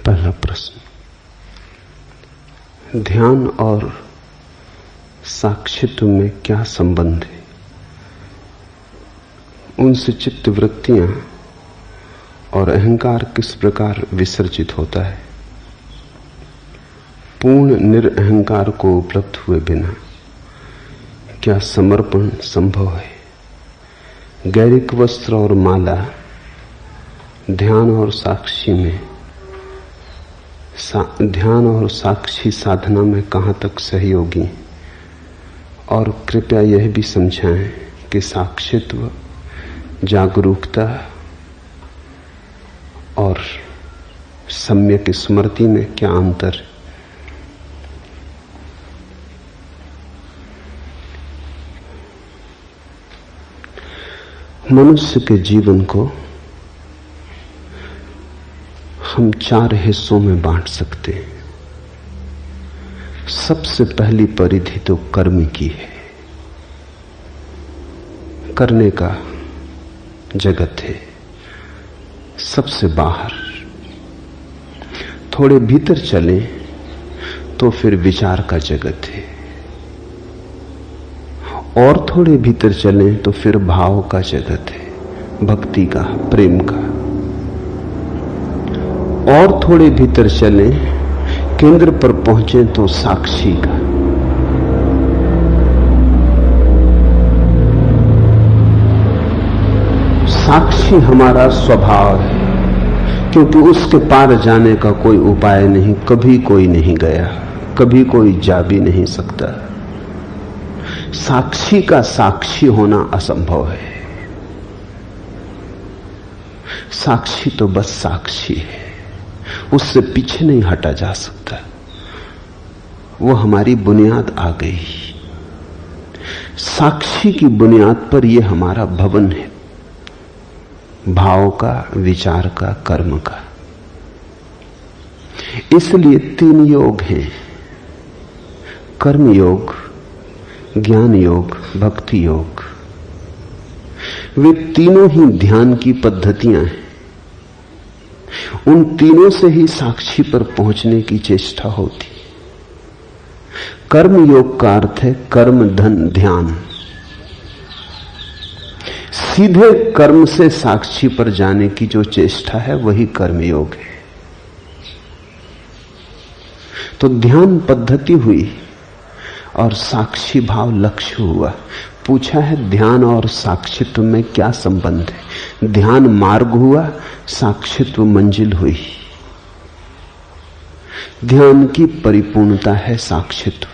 पहला प्रश्न, ध्यान और साक्षित्व में क्या संबंध है? उनसे चित्त वृत्तियां और अहंकार किस प्रकार विसर्जित होता है? पूर्ण निरअहंकार को उपलब्ध हुए बिना क्या समर्पण संभव है? गैरिक वस्त्र और माला ध्यान और साक्षी साधना में कहां तक सहयोगी? और कृपया यह भी समझाएं कि साक्षित्व, जागरूकता और सम्यक स्मृति में क्या अंतर है? मनुष्य के जीवन को हम 4 हिस्सों में बांट सकते हैं। सबसे पहली परिधि तो कर्म की है। करने का जगत है, सबसे बाहर। थोड़े भीतर चलें तो फिर विचार का जगत है, और थोड़े भीतर चलें तो फिर भाव का जगत है, भक्ति का, प्रेम का। और थोड़े भीतर चलें, केंद्र पर पहुंचे तो साक्षी का। साक्षी हमारा स्वभाव है, क्योंकि उसके पार जाने का कोई उपाय नहीं। कभी कोई नहीं गया, कभी कोई जा भी नहीं सकता। साक्षी का साक्षी होना असंभव है। साक्षी तो बस साक्षी है, उससे पीछे नहीं हटा जा सकता। वो हमारी बुनियाद आ गई। साक्षी की बुनियाद पर यह हमारा भवन है, भाव का, विचार का, कर्म का। इसलिए 3 योग हैं, कर्म योग, ज्ञान योग, भक्ति योग। वे तीनों ही ध्यान की पद्धतियां हैं। उन तीनों से ही साक्षी पर पहुंचने की चेष्टा होती। कर्म योग का अर्थ है कर्म धन ध्यान। सीधे कर्म से साक्षी पर जाने की जो चेष्टा है वही कर्म योग है। तो ध्यान पद्धति हुई और साक्षी भाव लक्ष्य हुआ। पूछा है ध्यान और साक्षित्व में क्या संबंध है? ध्यान मार्ग हुआ, साक्षित्व मंजिल हुई। ध्यान की परिपूर्णता है साक्षित्व,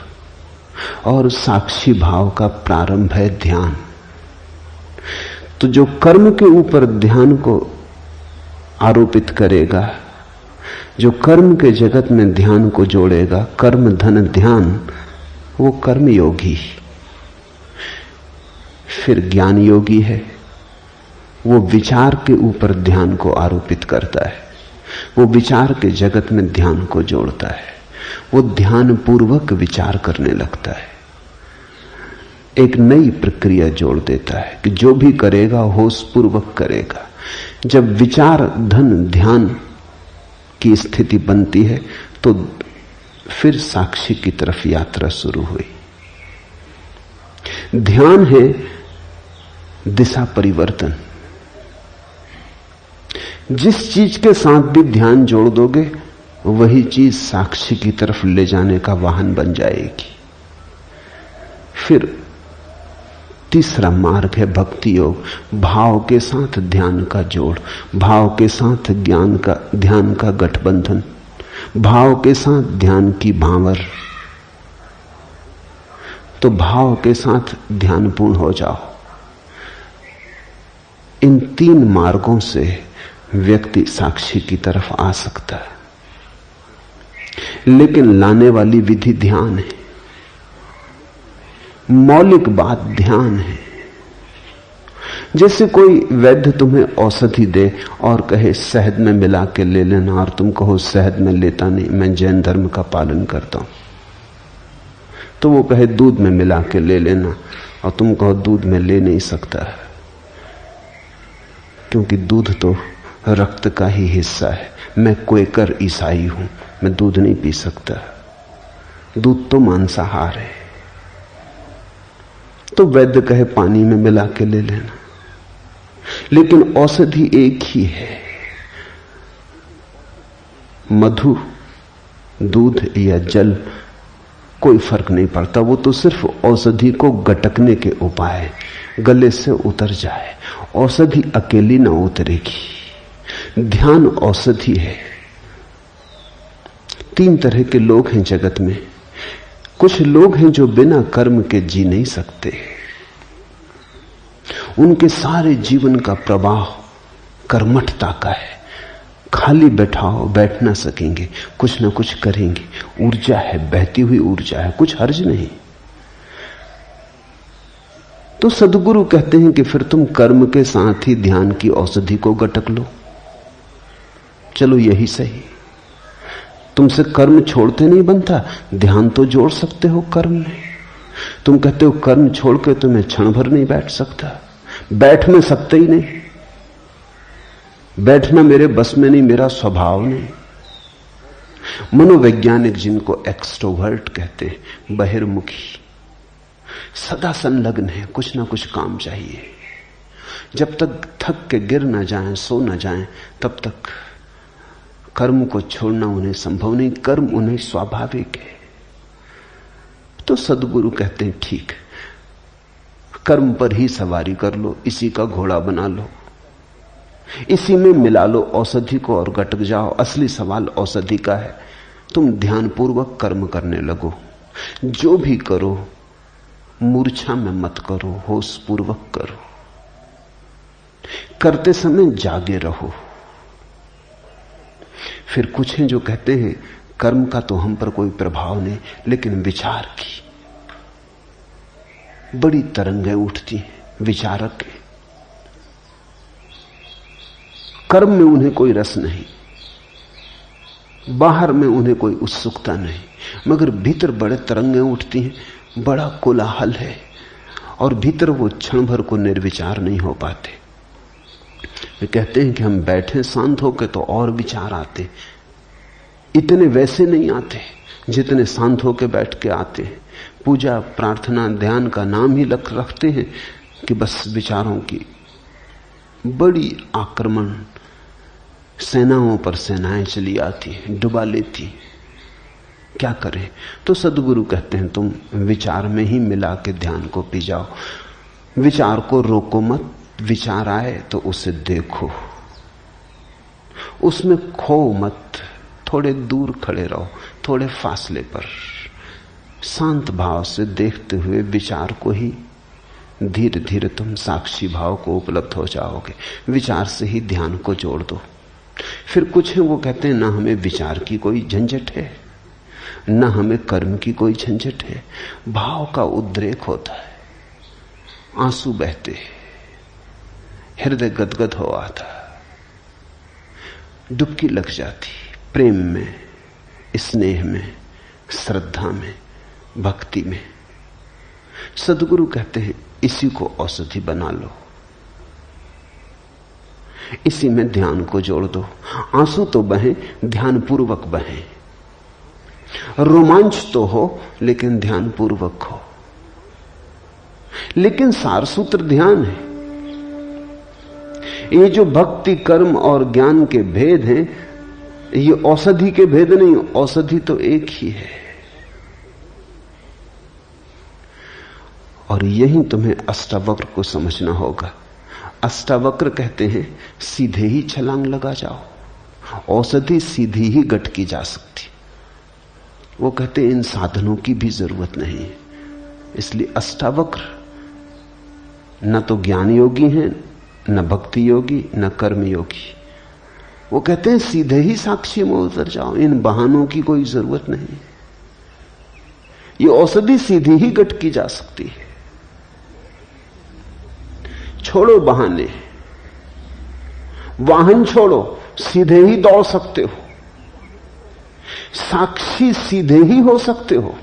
और साक्षी भाव का प्रारंभ है ध्यान। तो जो कर्म के ऊपर ध्यान को आरोपित करेगा, जो कर्म के जगत में ध्यान को जोड़ेगा, कर्म धन ध्यान, वो कर्म योगी। फिर ज्ञान योगी है, वो विचार के ऊपर ध्यान को आरोपित करता है। वो विचार के जगत में ध्यान को जोड़ता है। वो ध्यान पूर्वक विचार करने लगता है, एक नई प्रक्रिया जोड़ देता है कि जो भी करेगा होश पूर्वक करेगा। जब विचार धन ध्यान की स्थिति बनती है तो फिर साक्षी की तरफ यात्रा शुरू हुई। ध्यान है दिशा परिवर्तन। जिस चीज के साथ भी ध्यान जोड़ दोगे वही चीज साक्षी की तरफ ले जाने का वाहन बन जाएगी। फिर तीसरा मार्ग है भक्ति योग। भाव के साथ ध्यान का जोड़, भाव के साथ ध्यान का गठबंधन, भाव के साथ ध्यान की भांवर। तो भाव के साथ ध्यानपूर्ण हो जाओ। इन 3 मार्गों से व्यक्ति साक्षी की तरफ आ सकता है, लेकिन लाने वाली विधि ध्यान है। मौलिक बात ध्यान है। जैसे कोई वैद्य तुम्हें औषधि दे और कहे शहद में मिला के ले लेना, और तुम कहो शहद में लेता नहीं, मैं जैन धर्म का पालन करता हूं। तो वो कहे दूध में मिला के ले लेना, और तुम कहो दूध में ले नहीं सकता, क्योंकि दूध तो रक्त का ही हिस्सा है। मैं क्वेकर ईसाई हूं, मैं दूध नहीं पी सकता, दूध तो मांसाहार है। तो वैद्य कहे पानी में मिला के ले लेना, लेकिन औषधि एक ही है। मधु, दूध या जल, कोई फर्क नहीं पड़ता, वो तो सिर्फ औषधि को गटकने के उपाय है, गले से उतर जाए। औषधि अकेली ना उतरेगी। ध्यान औषधि है। 3 तरह के लोग हैं जगत में। कुछ लोग हैं जो बिना कर्म के जी नहीं सकते, उनके सारे जीवन का प्रवाह कर्मठता का है। खाली बैठाओ, बैठ ना सकेंगे, कुछ ना कुछ करेंगे। ऊर्जा है, बहती हुई ऊर्जा है, कुछ हर्ज नहीं। तो सदगुरु कहते हैं कि फिर तुम कर्म के साथ ही ध्यान की औषधि को गटक लो। चलो यही सही, तुमसे कर्म छोड़ते नहीं बनता, ध्यान तो जोड़ सकते हो कर्म में। तुम कहते हो कर्म छोड़ के तो मैं क्षण भर नहीं बैठ सकता, बैठ में सकते ही नहीं, बैठना मेरे बस में नहीं, मेरा स्वभाव नहीं। मनोवैज्ञानिक जिनको एक्सट्रोवर्ट कहते हैं, बहिर्मुखी, सदा संलग्न है, कुछ ना कुछ काम चाहिए। जब तक थक के गिर ना जाएं, सो ना जाएं, तब तक कर्म को छोड़ना उन्हें संभव नहीं, कर्म उन्हें स्वाभाविक है। तो सदगुरु कहते हैं ठीक, कर्म पर ही सवारी कर लो, इसी का घोड़ा बना लो, इसी में मिला लो औषधि को और गटक जाओ। असली सवाल औषधि का है। तुम ध्यानपूर्वक कर्म करने लगो, जो भी करो मूर्छा में मत करो, होश पूर्वक करो। करते समय जागे रहो। फिर कुछ हैं जो कहते हैं कर्म का तो हम पर कोई प्रभाव नहीं, लेकिन विचार की बड़ी तरंगें उठती हैं। विचारक हैं, कर्म में उन्हें कोई रस नहीं, बाहर में उन्हें कोई उत्सुकता नहीं, मगर भीतर बड़े तरंगें उठती हैं, बड़ा कोलाहल है, और भीतर वो क्षण भर को निर्विचार नहीं हो पाते। वे कहते हैं कि हम बैठे शांत होकर तो और विचार आते, इतने वैसे नहीं आते जितने शांत होकर बैठ के आते हैं। पूजा, प्रार्थना, ध्यान का नाम ही रखते हैं कि बस विचारों की बड़ी आक्रमण, सेनाओं पर सेनाएं चली आती हैं, डुबा लेती। क्या करें? तो सदगुरु कहते हैं तुम विचार में ही मिला के ध्यान को पी जाओ। विचार को रोको मत, विचार आए तो उसे देखो, उसमें खो मत, थोड़े दूर खड़े रहो, थोड़े फासले पर, शांत भाव से देखते हुए विचार को ही धीरे धीरे तुम साक्षी भाव को उपलब्ध हो जाओगे। विचार से ही ध्यान को जोड़ दो। फिर कुछ है वो कहते हैं ना हमें विचार की कोई झंझट है, ना हमें कर्म की कोई झंझट है। भाव का उद्रेक होता है, आंसू बहते, हृदय गदगद हो आता, डुबकी लग जाती, प्रेम में, स्नेह में, श्रद्धा में, भक्ति में। सदगुरु कहते हैं इसी को औषधि बना लो, इसी में ध्यान को जोड़ दो। आंसू तो बहें, ध्यान पूर्वक बहें। रोमांच तो हो लेकिन ध्यान पूर्वक हो। लेकिन सारसूत्र ध्यान है। ये जो भक्ति, कर्म और ज्ञान के भेद हैं, ये औषधि के भेद नहीं, औषधि तो एक ही है। और यही तुम्हें अष्टावक्र को समझना होगा। अष्टावक्र कहते हैं सीधे ही छलांग लगा जाओ, औषधि सीधी ही गटकी जा सकती। वो कहते हैं इन साधनों की भी जरूरत नहीं है। इसलिए अष्टावक्र न तो ज्ञान योगी हैं, न भक्ति योगी, न कर्म योगी। वो कहते हैं सीधे ही साक्षी में उतर जाओ, इन बहानों की कोई जरूरत नहीं। ये औषधि सीधी ही गटकी जा सकती है। छोड़ो बहाने, वाहन छोड़ो, सीधे ही दौड़ सकते हो, साक्षी सीधे ही हो सकते हो।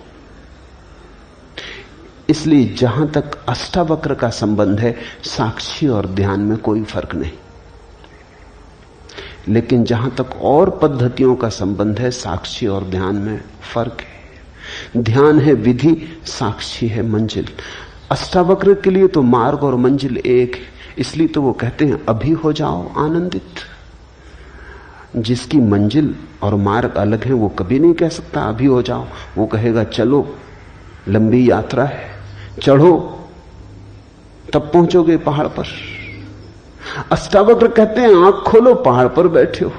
इसलिए जहां तक अष्टावक्र का संबंध है, साक्षी और ध्यान में कोई फर्क नहीं। लेकिन जहां तक और पद्धतियों का संबंध है, साक्षी और ध्यान में फर्क है। ध्यान है विधि, साक्षी है मंजिल। अष्टावक्र के लिए तो मार्ग और मंजिल एक है, इसलिए तो वो कहते हैं अभी हो जाओ आनंदित। जिसकी मंजिल और मार्ग अलग है वो कभी नहीं कह सकता अभी हो जाओ। वो कहेगा चलो, लंबी यात्रा है, चढ़ो, तब पहुंचोगे पहाड़ पर। अष्टावक्र कहते हैं आंख खोलो, पहाड़ पर बैठे हो,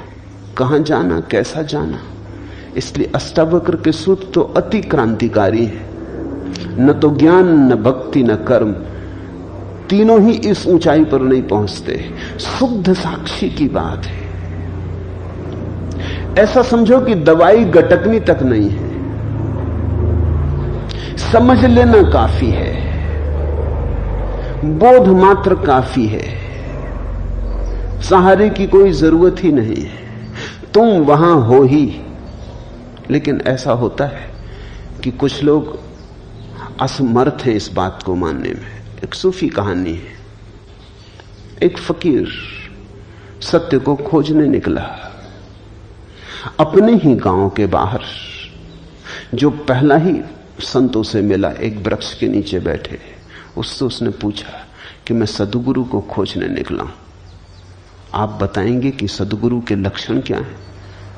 कहां जाना, कैसा जाना। इसलिए अष्टावक्र के सूत्र तो अति क्रांतिकारी है। न तो ज्ञान, न भक्ति, न कर्म, तीनों ही इस ऊंचाई पर नहीं पहुंचते। शुद्ध साक्षी की बात है। ऐसा समझो कि दवाई गटकनी तक नहीं है, समझ लेना काफी है, बोध मात्र काफी है, सहारे की कोई जरूरत ही नहीं है, तुम वहां हो ही। लेकिन ऐसा होता है कि कुछ लोग असमर्थ हैं इस बात को मानने में। एक सूफी कहानी है। एक फकीर सत्य को खोजने निकला। अपने ही गांव के बाहर जो पहला ही संतों से मिला, एक वृक्ष के नीचे बैठे, उससे उसने पूछा कि मैं सद्गुरु को खोजने निकला हूं, आप बताएंगे कि सद्गुरु के लक्षण क्या हैं?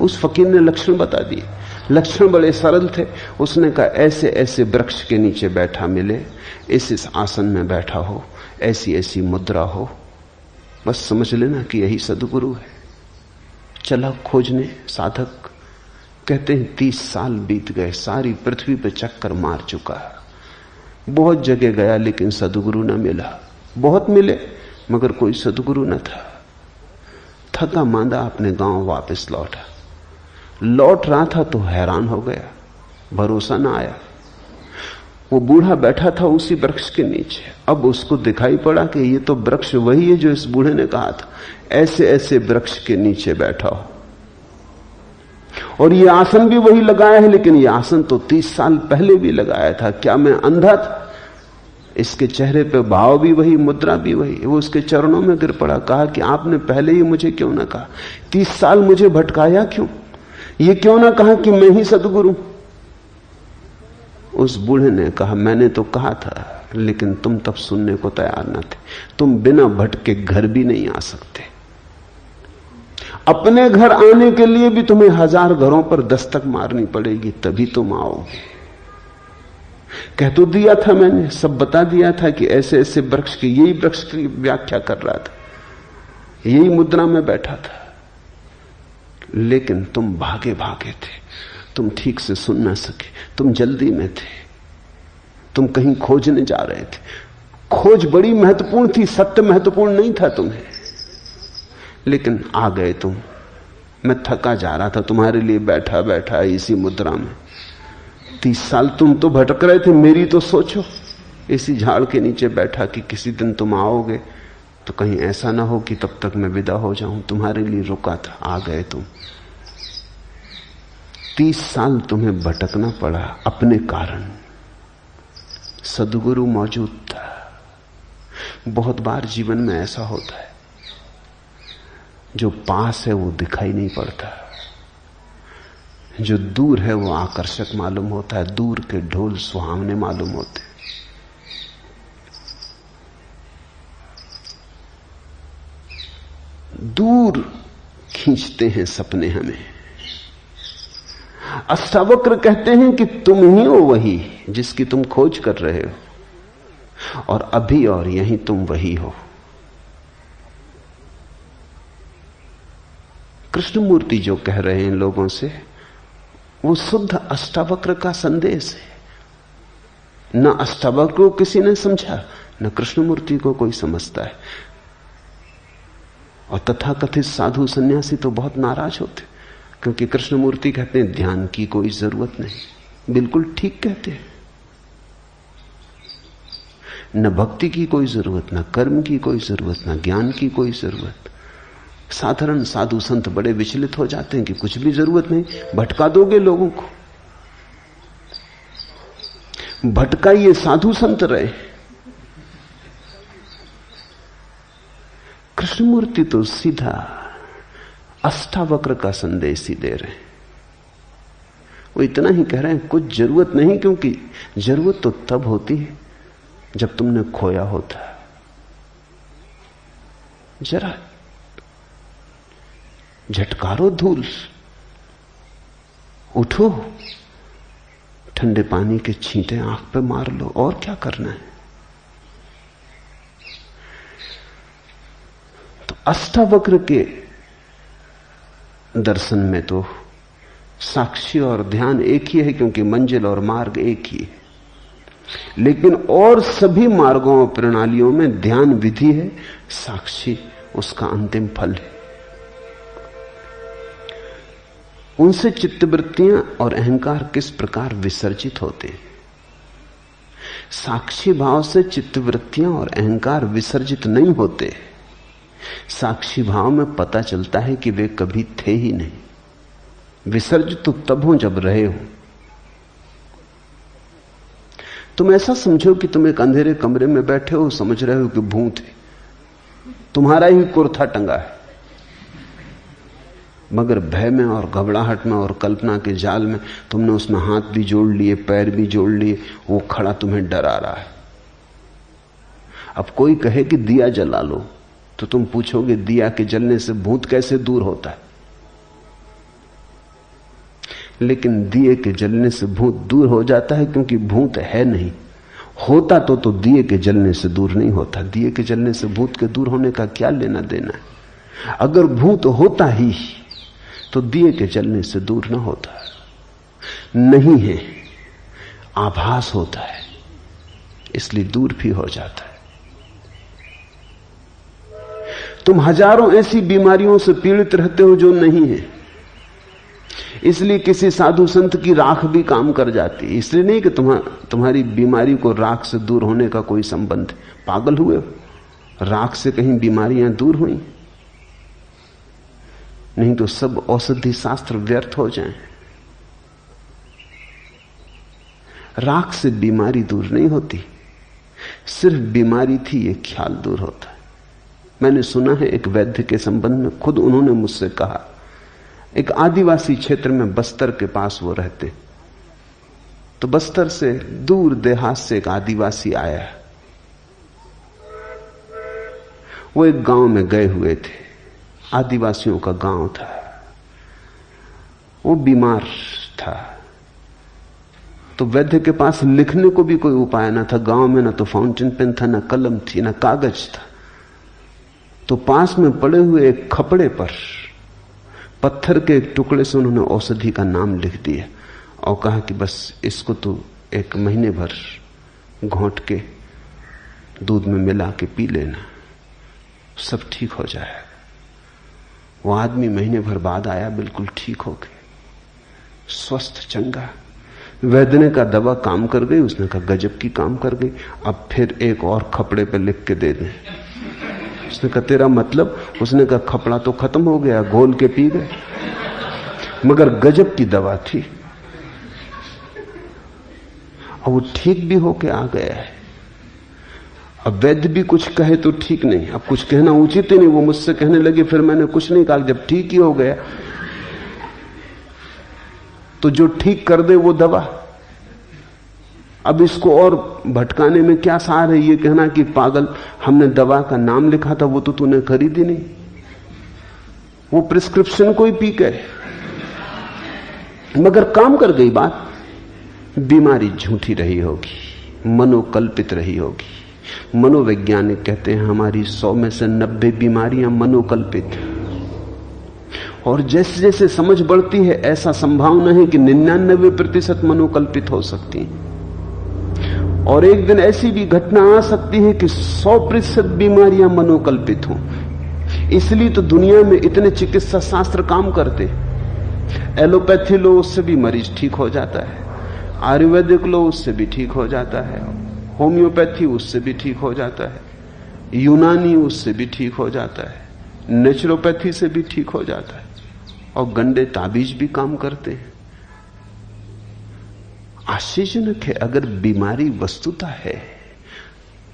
उस फकीर ने लक्षण बता दिए। लक्षण बड़े सरल थे। उसने कहा ऐसे ऐसे वृक्ष के नीचे बैठा मिले, इस आसन में बैठा हो, ऐसी ऐसी मुद्रा हो, बस समझ लेना कि यही सद्गुरु है। चला खोजने। साधक कहते हैं 30 साल बीत गए, सारी पृथ्वी पर चक्कर मार चुका, बहुत जगह गया लेकिन सद्गुरु न मिला। बहुत मिले मगर कोई सद्गुरु न था। थका मांदा अपने गांव वापस लौटा। लौट रहा था तो हैरान हो गया, भरोसा न आया। वो बूढ़ा बैठा था उसी वृक्ष के नीचे। अब उसको दिखाई पड़ा कि ये तो वृक्ष वही है जो इस बूढ़े ने कहा था, ऐसे ऐसे वृक्ष के नीचे बैठा हो, और ये आसन भी वही लगाया है, लेकिन ये आसन तो 30 साल पहले भी लगाया था। क्या मैं अंधा था? इसके चेहरे पे भाव भी वही, मुद्रा भी वही। वो उसके चरणों में गिर पड़ा, कहा कि आपने पहले ही मुझे क्यों ना कहा? 30 साल मुझे भटकाया क्यों? ये क्यों ना कहा कि मैं ही सद्गुरु? उस बूढ़े ने कहा मैंने तो कहा था, लेकिन तुम तब सुनने को तैयार न थे। तुम बिना भटके घर भी नहीं आ सकते। अपने घर आने के लिए भी तुम्हें 1000 घरों पर दस्तक मारनी पड़ेगी, तभी तुम आओगे। कह तो दिया था मैंने, सब बता दिया था कि ऐसे ऐसे वृक्ष की, यही वृक्ष की व्याख्या कर रहा था, यही मुद्रा में बैठा था, लेकिन तुम भागे भागे थे, तुम ठीक से सुन ना सके, तुम जल्दी में थे, तुम कहीं खोजने जा रहे थे। खोज बड़ी महत्वपूर्ण थी, सत्य महत्वपूर्ण नहीं था तुम्हें, लेकिन आ गए तुम। मैं थका जा रहा था, तुम्हारे लिए बैठा बैठा इसी मुद्रा में। 30 साल तुम तो भटक रहे थे, मेरी तो सोचो। इसी झाड़ के नीचे बैठा कि किसी दिन तुम आओगे तो कहीं ऐसा ना हो कि तब तक मैं विदा हो जाऊं। तुम्हारे लिए रुका था, आ गए तुम। 30 साल तुम्हें भटकना पड़ा अपने कारण। सद्गुरु मौजूद था। बहुत बार जीवन में ऐसा होता है, जो पास है वो दिखाई नहीं पड़ता, जो दूर है वो आकर्षक मालूम होता है। दूर के ढोल सुहावने मालूम होते हैं। दूर खींचते हैं सपने हमें। अष्टावक्र कहते हैं कि तुम ही हो वही जिसकी तुम खोज कर रहे हो, और अभी और यहीं तुम वही हो। कृष्णमूर्ति जो कह रहे हैं लोगों से, वो शुद्ध अष्टावक्र का संदेश है। न अष्टावक्र को किसी ने समझा, न कृष्णमूर्ति को कोई समझता है। और तथाकथित साधु सन्यासी तो बहुत नाराज होते, क्योंकि कृष्णमूर्ति कहते हैं ध्यान की कोई जरूरत नहीं। बिल्कुल ठीक कहते हैं। न भक्ति की कोई जरूरत, न कर्म की कोई जरूरत, न ज्ञान की कोई जरूरत। साधारण साधु संत बड़े विचलित हो जाते हैं कि कुछ भी जरूरत नहीं, भटका दोगे लोगों को। भटकाइए, साधु संत रहे। कृष्णमूर्ति तो सीधा अष्टावक्र का संदेश ही दे रहे हैं। वो इतना ही कह रहे हैं कुछ जरूरत नहीं, क्योंकि जरूरत तो तब होती है जब तुमने खोया होता है। जरा झटकारो धूल, उठो, ठंडे पानी के छींटे आंख पे मार लो, और क्या करना है। तो अष्टावक्र के दर्शन में तो साक्षी और ध्यान एक ही है, क्योंकि मंजिल और मार्ग एक ही है। लेकिन और सभी मार्गों और प्रणालियों में ध्यान विधि है, साक्षी उसका अंतिम फल है। उनसे चित्तवृत्तियां और अहंकार किस प्रकार विसर्जित होते हैं। साक्षी भाव से चित्तवृत्तियां और अहंकार विसर्जित नहीं होते। साक्षी भाव में पता चलता है कि वे कभी थे ही नहीं। विसर्जित तो तब हो जब रहे हो। तुम ऐसा समझो कि तुम एक अंधेरे कमरे में बैठे हो, समझ रहे हो कि भूत है, तुम्हारा ही कुर्ता टंगा है, मगर भय में और घबराहट में और कल्पना के जाल में तुमने उसमें हाथ भी जोड़ लिए, पैर भी जोड़ लिए, वो खड़ा तुम्हें डरा रहा है। अब कोई कहे कि दिया जला लो, तो तुम पूछोगे दिया के जलने से भूत कैसे दूर होता है। लेकिन दिए के जलने से भूत दूर हो जाता है, क्योंकि भूत है नहीं। होता तो दिए के जलने से दूर नहीं होता। दिए के जलने से भूत के दूर होने का क्या लेना देना है। अगर भूत होता ही तो दिए के जलने से दूर ना होता। नहीं है, आभास होता है, इसलिए दूर भी हो जाता है। तुम हजारों ऐसी बीमारियों से पीड़ित रहते हो जो नहीं है, इसलिए किसी साधु संत की राख भी काम कर जाती है। इसलिए नहीं कि तुम्हारी बीमारी को राख से दूर होने का कोई संबंध। पागल हुए हो? राख से कहीं बीमारियां दूर हुई? नहीं तो सब औषधि शास्त्र व्यर्थ हो जाएं। राख से बीमारी दूर नहीं होती, सिर्फ बीमारी थी ये ख्याल दूर होता है। मैंने सुना है एक वैद्य के संबंध में, खुद उन्होंने मुझसे कहा, एक आदिवासी क्षेत्र में बस्तर के पास वो रहते, तो बस्तर से दूर देहात से एक आदिवासी आया। वो एक गांव में गए हुए थे, आदिवासियों का गांव था। वो बीमार था, तो वैद्य के पास लिखने को भी कोई उपाय ना था। गांव में ना तो फाउंटेन पेन था, ना कलम थी, ना कागज था। तो पास में पड़े हुए एक खपड़े पर पत्थर के एक टुकड़े से उन्होंने औषधि का नाम लिख दिया और कहा कि बस इसको तो 1 महीने भर घोंट के दूध में मिला के पी लेना, सब ठीक हो जाएगा। वो आदमी महीने भर बाद आया, बिल्कुल ठीक हो गया, स्वस्थ चंगा। वैद्य ने कहा दवा काम कर गई? उसने कहा गजब की काम कर गई, अब फिर एक और खपड़े पे लिख के दे दें। उसने कहा तेरा मतलब? उसने कहा खपड़ा तो खत्म हो गया, घोल के पी गए, मगर गजब की दवा थी और वो ठीक भी होके आ गया है। अब वैद्य भी कुछ कहे तो ठीक नहीं, अब कुछ कहना उचित ही नहीं। वो मुझसे कहने लगे, फिर मैंने कुछ नहीं कहा, जब ठीक ही हो गया तो जो ठीक कर दे वो दवा। अब इसको और भटकाने में क्या सार है? ये कहना कि पागल, हमने दवा का नाम लिखा था, वो तो तूने खरीदी नहीं, वो प्रिस्क्रिप्शन को ही पी गए, मगर काम कर गई बात। बीमारी झूठी रही होगी, मनोकल्पित रही होगी। मनोवैज्ञानिक कहते हैं हमारी 100 में से 90 बीमारियां मनोकल्पित। और जैसे जैसे समझ बढ़ती है, ऐसा संभावना है कि 99% मनोकल्पित हो सकती है। और एक दिन ऐसी भी घटना आ सकती है कि 100% बीमारियां मनोकल्पित हों। इसलिए तो दुनिया में इतने चिकित्सा शास्त्र काम करते। एलोपैथी लो, उससे भी मरीज ठीक हो जाता है। आयुर्वेदिक लो, उससे भी ठीक हो जाता है। होम्योपैथी, उससे भी ठीक हो जाता है। यूनानी, उससे भी ठीक हो जाता है। नेचुरोपैथी से भी ठीक हो जाता है। और गंडे ताबीज भी काम करते हैं। आश्चर्यजनक है, अगर बीमारी वस्तुता है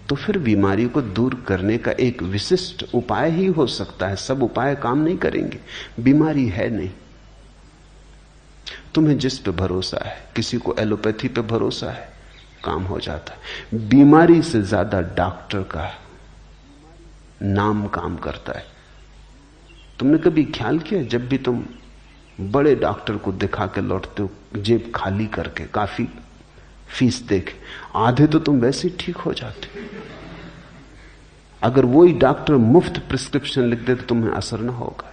तो फिर बीमारी को दूर करने का एक विशिष्ट उपाय ही हो सकता है। सब उपाय काम नहीं करेंगे, बीमारी है नहीं। तुम्हें जिस पे भरोसा है, किसी को एलोपैथी पे भरोसा है, काम हो जाता है। बीमारी से ज्यादा डॉक्टर का नाम काम करता है। तुमने कभी ख्याल किया, जब भी तुम बड़े डॉक्टर को दिखा के लौटते हो जेब खाली करके, काफी फीस देके, आधे तो तुम वैसे ही ठीक हो जाते। अगर वही डॉक्टर मुफ्त प्रिस्क्रिप्शन लिख दे तो तुम्हें असर ना होगा।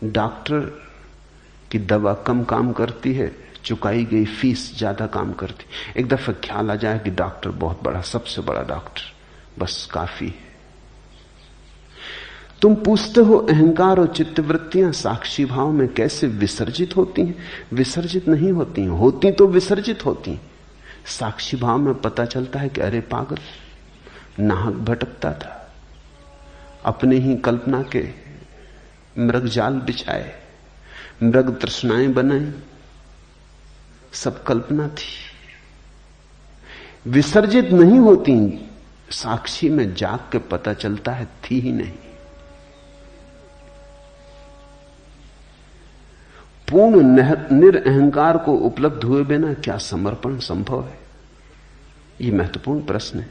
डॉक्टर की दवा कम काम करती है, चुकाई गई फीस ज्यादा काम करती। एक दफा ख्याल आ जाए कि डॉक्टर बहुत बड़ा, सबसे बड़ा डॉक्टर, बस काफी है। तुम पूछते हो अहंकार और चित्तवृत्तियां साक्षी भाव में कैसे विसर्जित होती हैं? विसर्जित नहीं होती हैं, होती तो विसर्जित होती हैं। साक्षी भाव में पता चलता है कि अरे पागल, नाहक भटकता था, अपने ही कल्पना के मृग जाल बिछाए, मृग तृष्णाएं बनाई, सब कल्पना थी। विसर्जित नहीं होती, साक्षी में जाग के पता चलता है थी ही नहीं। पूर्ण निरअहंकार को उपलब्ध हुए बिना क्या समर्पण संभव है? यह महत्वपूर्ण प्रश्न है।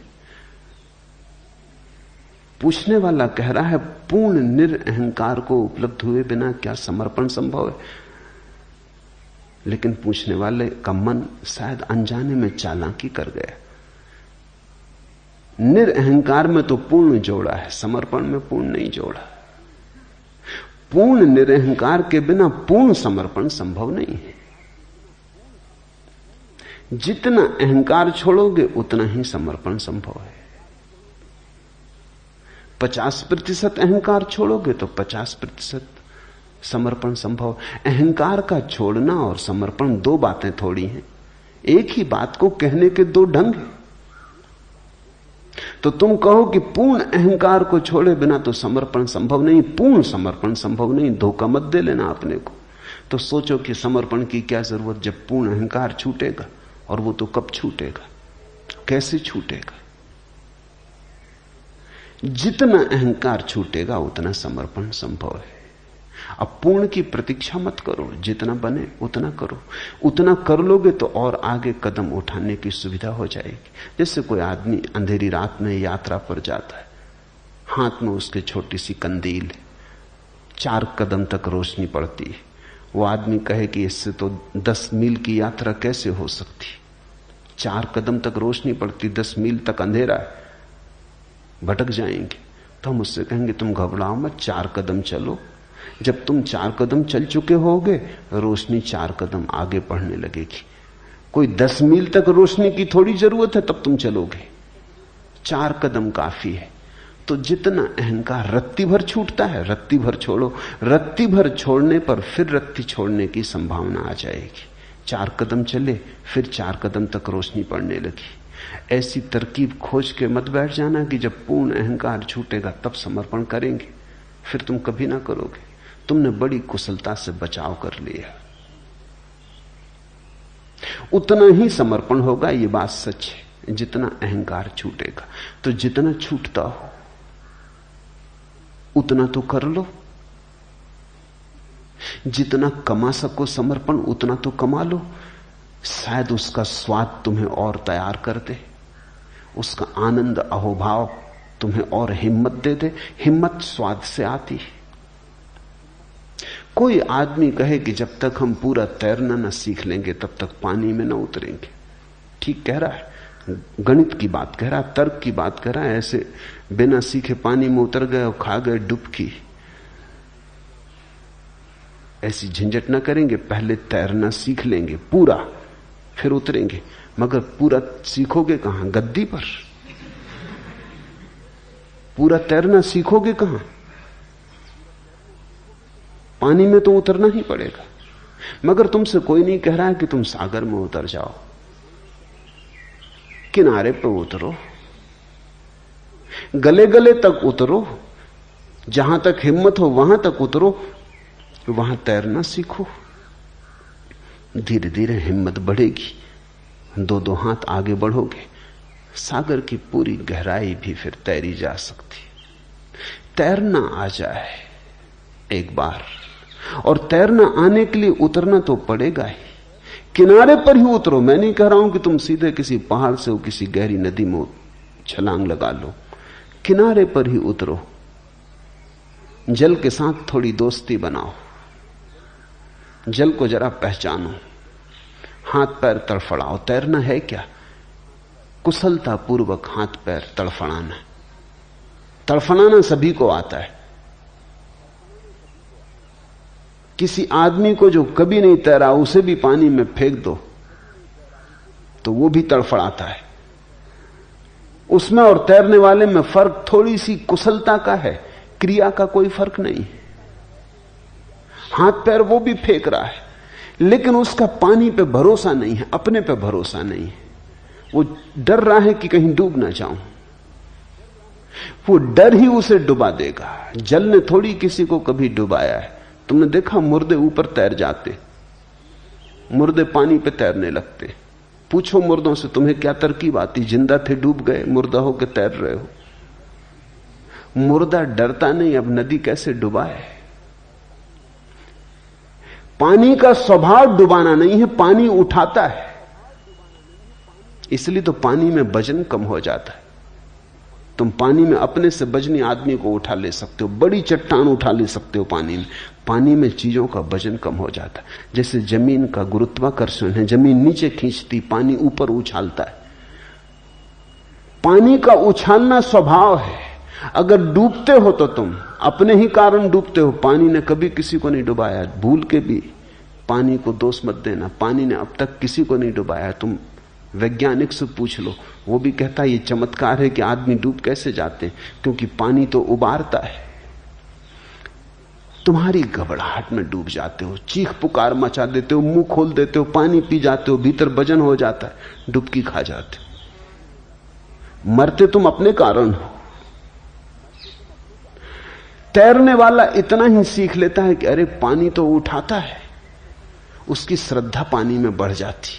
पूछने वाला कह रहा है पूर्ण निरअहंकार को उपलब्ध हुए बिना क्या समर्पण संभव है? लेकिन पूछने वाले का मन शायद अनजाने में चालाकी कर गया। निरअहंकार में तो पूर्ण जोड़ा है, समर्पण में पूर्ण नहीं जोड़ा। पूर्ण निरअहंकार के बिना पूर्ण समर्पण संभव नहीं है। जितना अहंकार छोड़ोगे उतना ही समर्पण संभव है। 50% अहंकार छोड़ोगे तो 50% समर्पण संभव। अहंकार का छोड़ना और समर्पण दो बातें थोड़ी हैं, एक ही बात को कहने के दो ढंग हैं। तो तुम कहो कि पूर्ण अहंकार को छोड़े बिना तो समर्पण संभव नहीं, पूर्ण समर्पण संभव नहीं, धोखा मत दे लेना अपने को। तो सोचो कि समर्पण की क्या जरूरत जब पूर्ण अहंकार छूटेगा, और वो तो कब छूटेगा, कैसे छूटेगा? जितना अहंकार छूटेगा उतना समर्पण संभव है। अब पूर्ण की प्रतीक्षा मत करो, जितना बने उतना करो। उतना कर लोगे तो और आगे कदम उठाने की सुविधा हो जाएगी। जैसे कोई आदमी अंधेरी रात में यात्रा पर जाता है, हाथ में उसके छोटी सी कंदील है, 4 कदम तक रोशनी पड़ती है। वो आदमी कहे कि इससे तो 10 मील की यात्रा कैसे हो सकती? 4 कदम तक रोशनी पड़ती, 10 मील तक अंधेरा है, भटक जाएंगे। तो हम उससे कहेंगे तुम घबराओ मत, 4 कदम चलो। जब तुम 4 कदम चल चुके होगे, रोशनी 4 कदम आगे बढ़ने लगेगी। कोई 10 मील तक रोशनी की थोड़ी जरूरत है, तब तुम चलोगे। 4 कदम काफी है। तो जितना अहंकार रत्ती भर छूटता है, रत्ती भर छोड़ो। रत्ती भर छोड़ने पर फिर रत्ती छोड़ने की संभावना आ जाएगी। 4 कदम चले, फिर 4 कदम तक रोशनी पड़ने लगी। ऐसी तरकीब खोज के मत बैठ जाना कि जब पूर्ण अहंकार छूटेगा तब समर्पण करेंगे, फिर तुम कभी ना करोगे। तुमने बड़ी कुशलता से बचाव कर लिया। उतना ही समर्पण होगा, यह बात सच है, जितना अहंकार छूटेगा। तो जितना छूटता हो उतना तो कर लो। जितना कमा सको समर्पण उतना तो कमा लो। शायद उसका स्वाद तुम्हें और तैयार कर दे, उसका आनंद अहोभाव तुम्हें और हिम्मत दे दे। हिम्मत स्वाद से आती है। कोई आदमी कहे कि जब तक हम पूरा तैरना न सीख लेंगे तब तक पानी में न उतरेंगे। ठीक कह रहा है, गणित की बात कह रहा है, तर्क की बात कह रहा है। ऐसे बिना सीखे पानी में उतर गए और खा गए डुबकी, ऐसी झंझट न करेंगे। पहले तैरना सीख लेंगे पूरा, फिर उतरेंगे। मगर पूरा सीखोगे कहां? गद्दी पर। पूरा तैरना सीखोगे कहां? पानी में तो उतरना ही पड़ेगा। मगर तुमसे कोई नहीं कह रहा है कि तुम सागर में उतर जाओ, किनारे पर उतरो, गले गले तक उतरो, जहां तक हिम्मत हो वहां तक उतरो, वहां तैरना सीखो। धीरे धीरे हिम्मत बढ़ेगी, 2-2 हाथ आगे बढ़ोगे, सागर की पूरी गहराई भी फिर तैरी जा सकती। तैरना आ जाए एक बार, और तैरना आने के लिए उतरना तो पड़ेगा ही। किनारे पर ही उतरो। मैं नहीं कह रहा हूं कि तुम सीधे किसी पहाड़ से किसी गहरी नदी में छलांग लगा लो। किनारे पर ही उतरो। जल के साथ थोड़ी दोस्ती बनाओ, जल को जरा पहचानो, हाथ पैर तड़फड़ाओ। तैरना है क्या? कुशलता पूर्वक हाथ पैर तड़फड़ाना। तड़फड़ाना सभी को आता है। किसी आदमी को जो कभी नहीं तैरा उसे भी पानी में फेंक दो तो वो भी तड़फड़ाता है। उसमें और तैरने वाले में फर्क थोड़ी सी कुशलता का है, क्रिया का कोई फर्क नहीं है। हाथ पैर वो भी फेंक रहा है, लेकिन उसका पानी पे भरोसा नहीं है, अपने पे भरोसा नहीं है। वो डर रहा है कि कहीं डूब ना जाऊं। वो डर ही उसे डुबा देगा। जल ने थोड़ी किसी को कभी डुबाया है। तुमने देखा मुर्दे ऊपर तैर जाते, मुर्दे पानी पे तैरने लगते। पूछो मुर्दों से तुम्हें क्या तरकीब आती? जिंदा थे डूब गए, मुर्दा होकर तैर रहे हो। मुर्दा डरता नहीं, अब नदी कैसे डुबाए। पानी का स्वभाव डुबाना नहीं है, पानी उठाता है। इसलिए तो पानी में वजन कम हो जाता है। तुम पानी में अपने से वजनी आदमी को उठा ले सकते हो, बड़ी चट्टान उठा ले सकते हो पानी में। पानी में चीजों का वजन कम हो जाता है। जैसे जमीन का गुरुत्वाकर्षण है, जमीन नीचे खींचती, पानी ऊपर उछालता है। पानी का उछालना स्वभाव है। अगर डूबते हो तो तुम अपने ही कारण डूबते हो। पानी ने कभी किसी को नहीं डुबाया। भूल के भी पानी को दोष मत देना। पानी ने अब तक किसी को नहीं डुबाया। तुम वैज्ञानिक से पूछ लो, वो भी कहता है ये चमत्कार है कि आदमी डूब कैसे जाते हैं, क्योंकि पानी तो उबारता है। तुम्हारी घबराहट में डूब जाते हो, चीख पुकार मचा देते हो, मुंह खोल देते हो, पानी पी जाते हो, भीतर वजन हो जाता है, डुबकी खा जाते हो। मरते तुम अपने कारण हो। तैरने वाला इतना ही सीख लेता है कि अरे पानी तो उठाता है, उसकी श्रद्धा पानी में बढ़ जाती।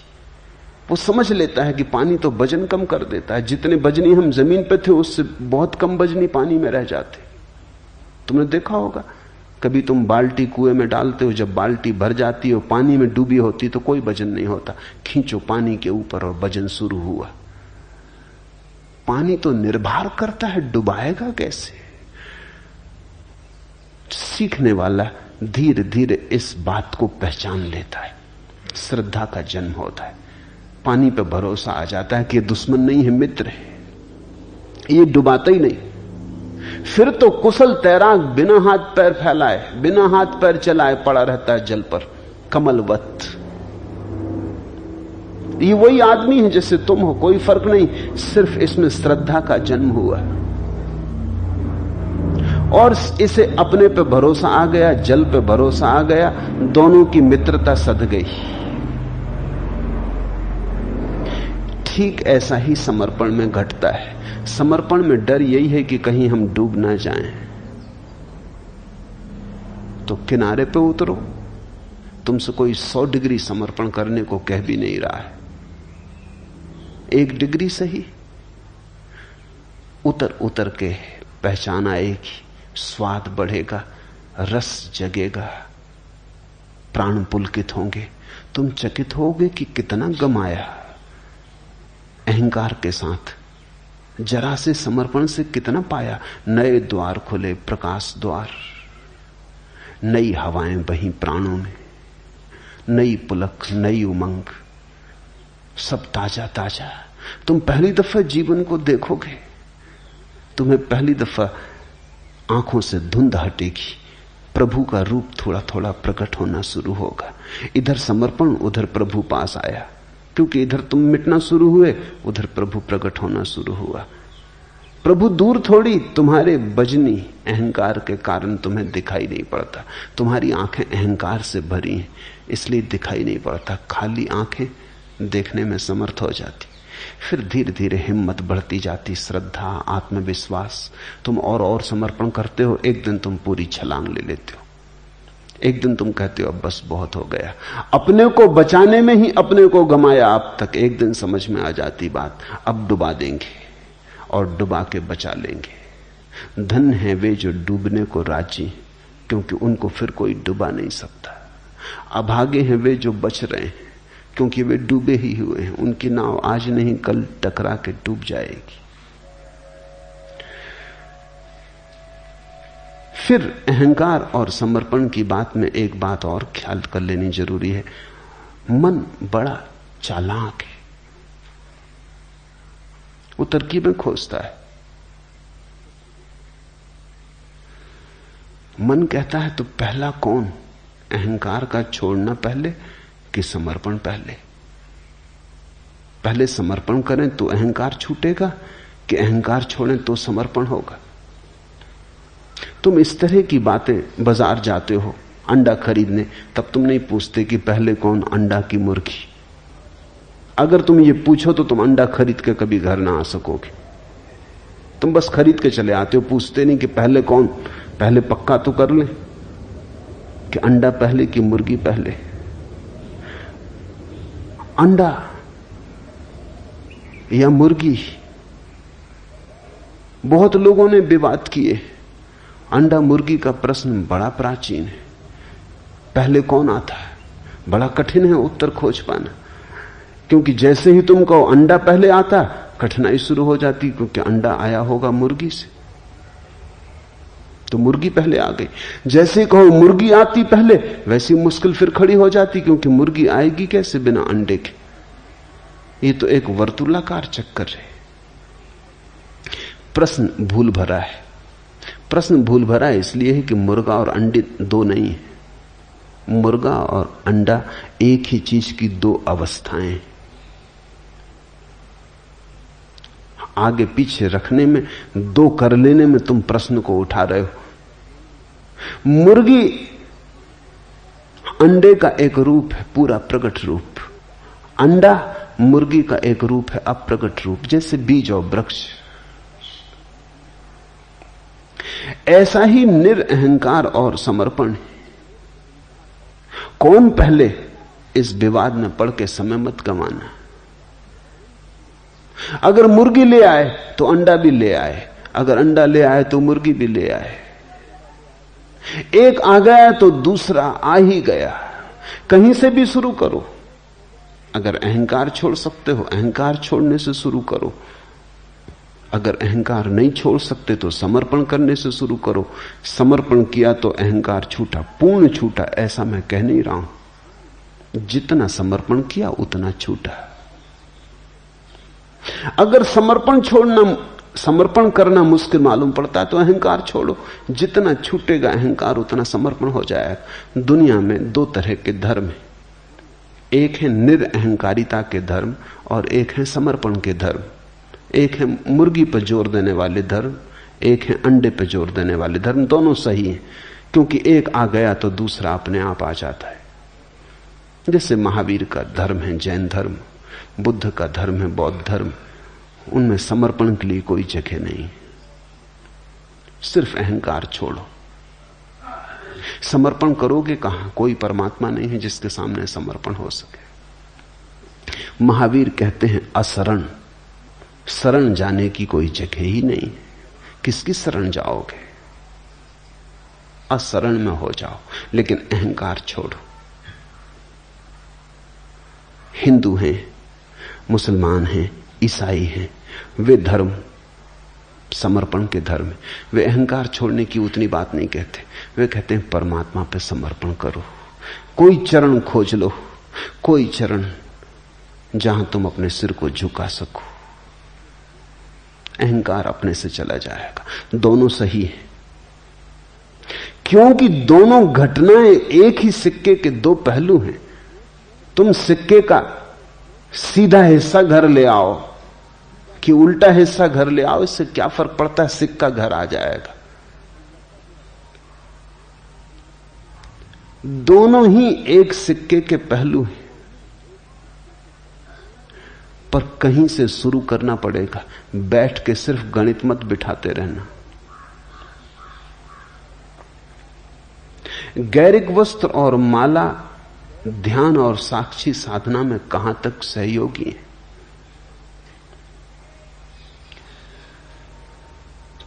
वो समझ लेता है कि पानी तो वजन कम कर देता है। जितने वजनी हम जमीन पे थे उससे बहुत कम वजनी पानी में रह जाते। तुमने देखा होगा, कभी तुम बाल्टी कुएं में डालते हो, जब बाल्टी भर जाती हो, पानी में डूबी होती तो कोई वजन नहीं होता। खींचो पानी के ऊपर और वजन शुरू हुआ। पानी तो निर्भर करता है, डुबाएगा कैसे। सीखने वाला धीरे धीरे इस बात को पहचान लेता है। श्रद्धा का जन्म होता है। पानी पर भरोसा आ जाता है कि ये दुश्मन नहीं है, मित्र है, ये डुबाता ही नहीं। फिर तो कुशल तैराक बिना हाथ पैर फैलाए, बिना हाथ पैर चलाए पड़ा रहता है जल पर, कमलवत। ये वही आदमी है जैसे तुम हो, कोई फर्क नहीं। सिर्फ इसमें श्रद्धा का जन्म हुआ और इसे अपने पे भरोसा आ गया, जल पे भरोसा आ गया, दोनों की मित्रता सध गई। ठीक ऐसा ही समर्पण में घटता है। समर्पण में डर यही है कि कहीं हम डूब ना जाएं। तो किनारे पे उतरो। तुमसे कोई 100 डिग्री समर्पण करने को कह भी नहीं रहा है। 1 डिग्री सही, उतर उतर के पहचान आएगी, स्वाद बढ़ेगा, रस जगेगा, प्राण पुलकित होंगे। तुम चकित होगे कि कितना गमाया। अहंकार के साथ जरा से समर्पण से कितना पाया। नए द्वार खुले, प्रकाश द्वार, नई हवाएं बही प्राणों में, नई पुलक, नई उमंग, सब ताजा ताजा। तुम पहली दफा जीवन को देखोगे, तुम्हें पहली दफा आंखों से धुंध हटेगी, प्रभु का रूप थोड़ा थोड़ा प्रकट होना शुरू होगा। इधर समर्पण, उधर प्रभु पास आया, क्योंकि इधर तुम मिटना शुरू हुए, उधर प्रभु प्रकट होना शुरू हुआ। प्रभु दूर थोड़ी, तुम्हारे बजनी अहंकार के कारण तुम्हें दिखाई नहीं पड़ता। तुम्हारी आंखें अहंकार से भरी हैं, इसलिए दिखाई नहीं पड़ता। खाली आंखें देखने में समर्थ हो जाती। फिर धीरे धीरे हिम्मत बढ़ती जाती, श्रद्धा, आत्मविश्वास। तुम और समर्पण करते हो, एक दिन तुम पूरी छलांग ले लेते हो। एक दिन तुम कहते हो अब बस बहुत हो गया। अपने को बचाने में ही अपने को गमाया अब तक। एक दिन समझ में आ जाती बात, अब डुबा देंगे और डुबा के बचा लेंगे। धन है वे जो डूबने को राजी, क्योंकि उनको फिर कोई डुबा नहीं सकता। अभागे हैं वे जो बच रहे हैं, क्योंकि वे डूबे ही हुए हैं। उनकी नाव आज नहीं कल टकरा के डूब जाएगी। फिर अहंकार और समर्पण की बात में एक बात और ख्याल कर लेनी जरूरी है। मन बड़ा चालाक है, वो तरकीबें खोजता है। मन कहता है तो पहला कौन, अहंकार का छोड़ना पहले कि समर्पण पहले? पहले समर्पण करें तो अहंकार छूटेगा कि अहंकार छोड़ें तो समर्पण होगा? तुम इस तरह की बातें, बाजार जाते हो अंडा खरीदने, तब तुम नहीं पूछते कि पहले कौन, अंडा की मुर्गी। अगर तुम ये पूछो तो तुम अंडा खरीद के कभी घर ना आ सकोगे। तुम बस खरीद के चले आते हो, पूछते नहीं कि पहले कौन। पहले पक्का तो कर ले कि अंडा पहले कि मुर्गी पहले। अंडा या मुर्गी, बहुत लोगों ने विवाद किए। अंडा मुर्गी का प्रश्न बड़ा प्राचीन है। पहले कौन आता है, बड़ा कठिन है उत्तर खोज पाना। क्योंकि जैसे ही तुम कहो अंडा पहले आता, कठिनाई शुरू हो जाती, क्योंकि अंडा आया होगा मुर्गी से, तो मुर्गी पहले आ गई। जैसे कहो मुर्गी आती पहले, वैसी मुश्किल फिर खड़ी हो जाती, क्योंकि मुर्गी आएगी कैसे बिना अंडे के? ये तो एक वर्तुलाकार चक्कर है। प्रश्न भूल भरा है। प्रश्न भूल भरा है इसलिए है कि मुर्गा और अंडे दो नहीं है। मुर्गा और अंडा एक ही चीज की दो अवस्थाएं। आगे पीछे रखने में, दो कर लेने में तुम प्रश्न को उठा रहे हो। मुर्गी अंडे का एक रूप है, पूरा प्रकट रूप। अंडा मुर्गी का एक रूप है, अप्रकट रूप, जैसे बीज और वृक्ष। ऐसा ही निरअहंकार और समर्पण। कौन पहले, इस विवाद में पड़ के समय मत गंवाना। अगर मुर्गी ले आए तो अंडा भी ले आए, अगर अंडा ले आए तो मुर्गी भी ले आए। एक आ गया तो दूसरा आ ही गया। कहीं से भी शुरू करो। अगर अहंकार छोड़ सकते हो, अहंकार छोड़ने से शुरू करो। अगर अहंकार नहीं छोड़ सकते तो समर्पण करने से शुरू करो। समर्पण किया तो अहंकार छूटा, पूर्ण छूटा, ऐसा मैं कह नहीं रहा हूं। जितना समर्पण किया उतना छूटा। अगर समर्पण करना मुश्किल मालूम पड़ता है तो अहंकार छोड़ो। जितना छूटेगा अहंकार उतना समर्पण हो जाएगा। दुनिया में दो तरह के धर्म हैं, एक है निरअहंकारिता के धर्म और एक है समर्पण के धर्म। एक है मुर्गी पर जोर देने वाले धर्म, एक है अंडे पर जोर देने वाले धर्म। दोनों सही हैं, क्योंकि एक आ गया तो दूसरा अपने आप आ जाता है। जैसे महावीर का धर्म है जैन धर्म, बुद्ध का धर्म है बौद्ध धर्म। उनमें समर्पण के लिए कोई जगह नहीं, सिर्फ अहंकार छोड़ो। समर्पण करोगे कहां? कोई परमात्मा नहीं है जिसके सामने समर्पण हो सके। महावीर कहते हैं अशरण, शरण जाने की कोई जगह ही नहीं। किसकी शरण जाओगे? अशरण में हो जाओ, लेकिन अहंकार छोड़ो। हिंदू हैं, मुसलमान हैं, ईसाई हैं, वे धर्म समर्पण के धर्म है। वे अहंकार छोड़ने की उतनी बात नहीं कहते। वे कहते हैं परमात्मा पे समर्पण करो। कोई चरण खोज लो, कोई चरण जहां तुम अपने सिर को झुका सको। अहंकार अपने से चला जाएगा। दोनों सही है, क्योंकि दोनों घटनाएं एक ही सिक्के के दो पहलू हैं। तुम सिक्के का सीधा हिस्सा घर ले आओ कि उल्टा हिस्सा घर ले आओ, इससे क्या फर्क पड़ता है? सिक्का घर आ जाएगा। दोनों ही एक सिक्के के पहलू हैं, पर कहीं से शुरू करना पड़ेगा। बैठ के सिर्फ गणित मत बिठाते रहना। गैरिक वस्त्र और माला ध्यान और साक्षी साधना में कहां तक सहयोगी है?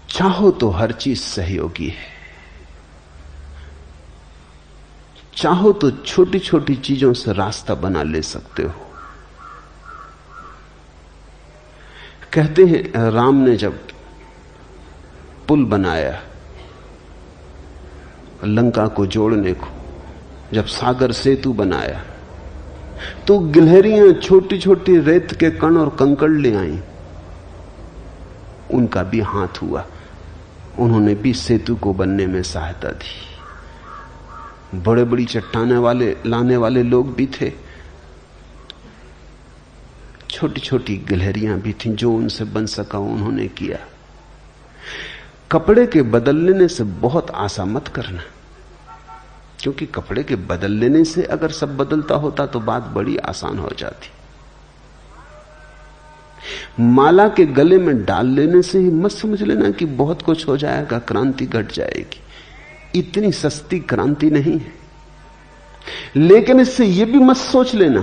चाहो तो हर चीज सहयोगी है। चाहो तो छोटी छोटी चीजों से रास्ता बना ले सकते हो। कहते हैं राम ने जब पुल बनाया लंका को जोड़ने को, जब सागर सेतु बनाया, तो गिलहरियां छोटी छोटी रेत के कण और कंकड़ ले आईं। उनका भी हाथ हुआ, उन्होंने भी सेतु को बनने में सहायता दी। बड़े बड़ी चट्टाने वाले लाने वाले लोग भी थे, छोटी छोटी गिलहरियां भी थीं, जो उनसे बन सका उन्होंने किया। कपड़े के बदल लेने से बहुत आशा मत करना, क्योंकि कपड़े के बदल लेने से अगर सब बदलता होता तो बात बड़ी आसान हो जाती। माला के गले में डाल लेने से ही मत समझ लेना कि बहुत कुछ हो जाएगा, क्रांति घट जाएगी। इतनी सस्ती क्रांति नहीं है। लेकिन इससे यह भी मत सोच लेना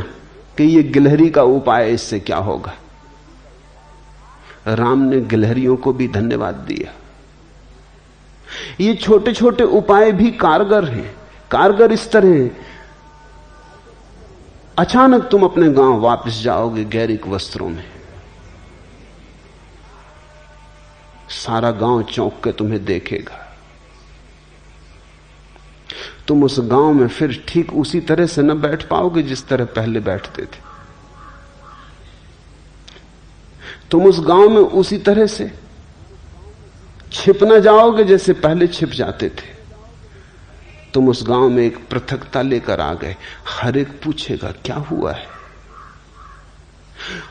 कि यह गिलहरी का उपाय, इससे क्या होगा। राम ने गिलहरियों को भी धन्यवाद दिया। ये छोटे छोटे उपाय भी कारगर हैं। कारगर इस तरह है, अचानक तुम अपने गांव वापस जाओगे गैरिक वस्त्रों में, सारा गांव चौंक के तुम्हें देखेगा। तुम उस गांव में फिर ठीक उसी तरह से न बैठ पाओगे जिस तरह पहले बैठते थे। तुम उस गांव में उसी तरह से छिप न जाओगे जैसे पहले छिप जाते थे। तुम उस गांव में एक पृथकता लेकर आ गए। हर एक पूछेगा क्या हुआ है,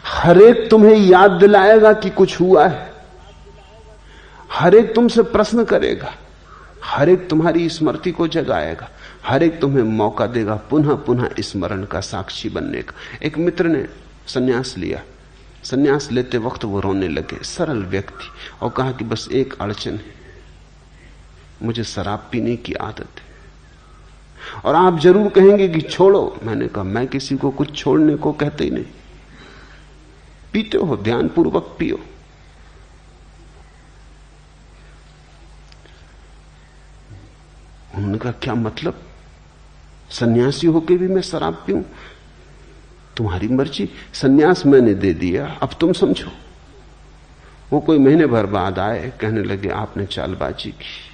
हर एक तुम्हें याद दिलाएगा कि कुछ हुआ है, हर एक तुमसे प्रश्न करेगा, हर एक तुम्हारी स्मृति को जगाएगा, हर एक तुम्हें मौका देगा पुनः पुनः स्मरण का साक्षी बनने का। एक मित्र ने सन्यास लिया, सन्यास लेते वक्त वो रोने लगे, सरल व्यक्ति, और कहा कि बस एक अड़चन है, मुझे शराब पीने की आदत है और आप जरूर कहेंगे कि छोड़ो। मैंने कहा मैं किसी को कुछ छोड़ने को कहते ही नहीं। पीते हो ध्यानपूर्वक पियो। उन्होंने कहा क्या मतलब, सन्यासी होके भी मैं शराब पीऊं? तुम्हारी मर्जी, सन्यास मैंने दे दिया, अब तुम समझो। वो कोई महीने भर बाद आए, कहने लगे आपने चालबाजी की।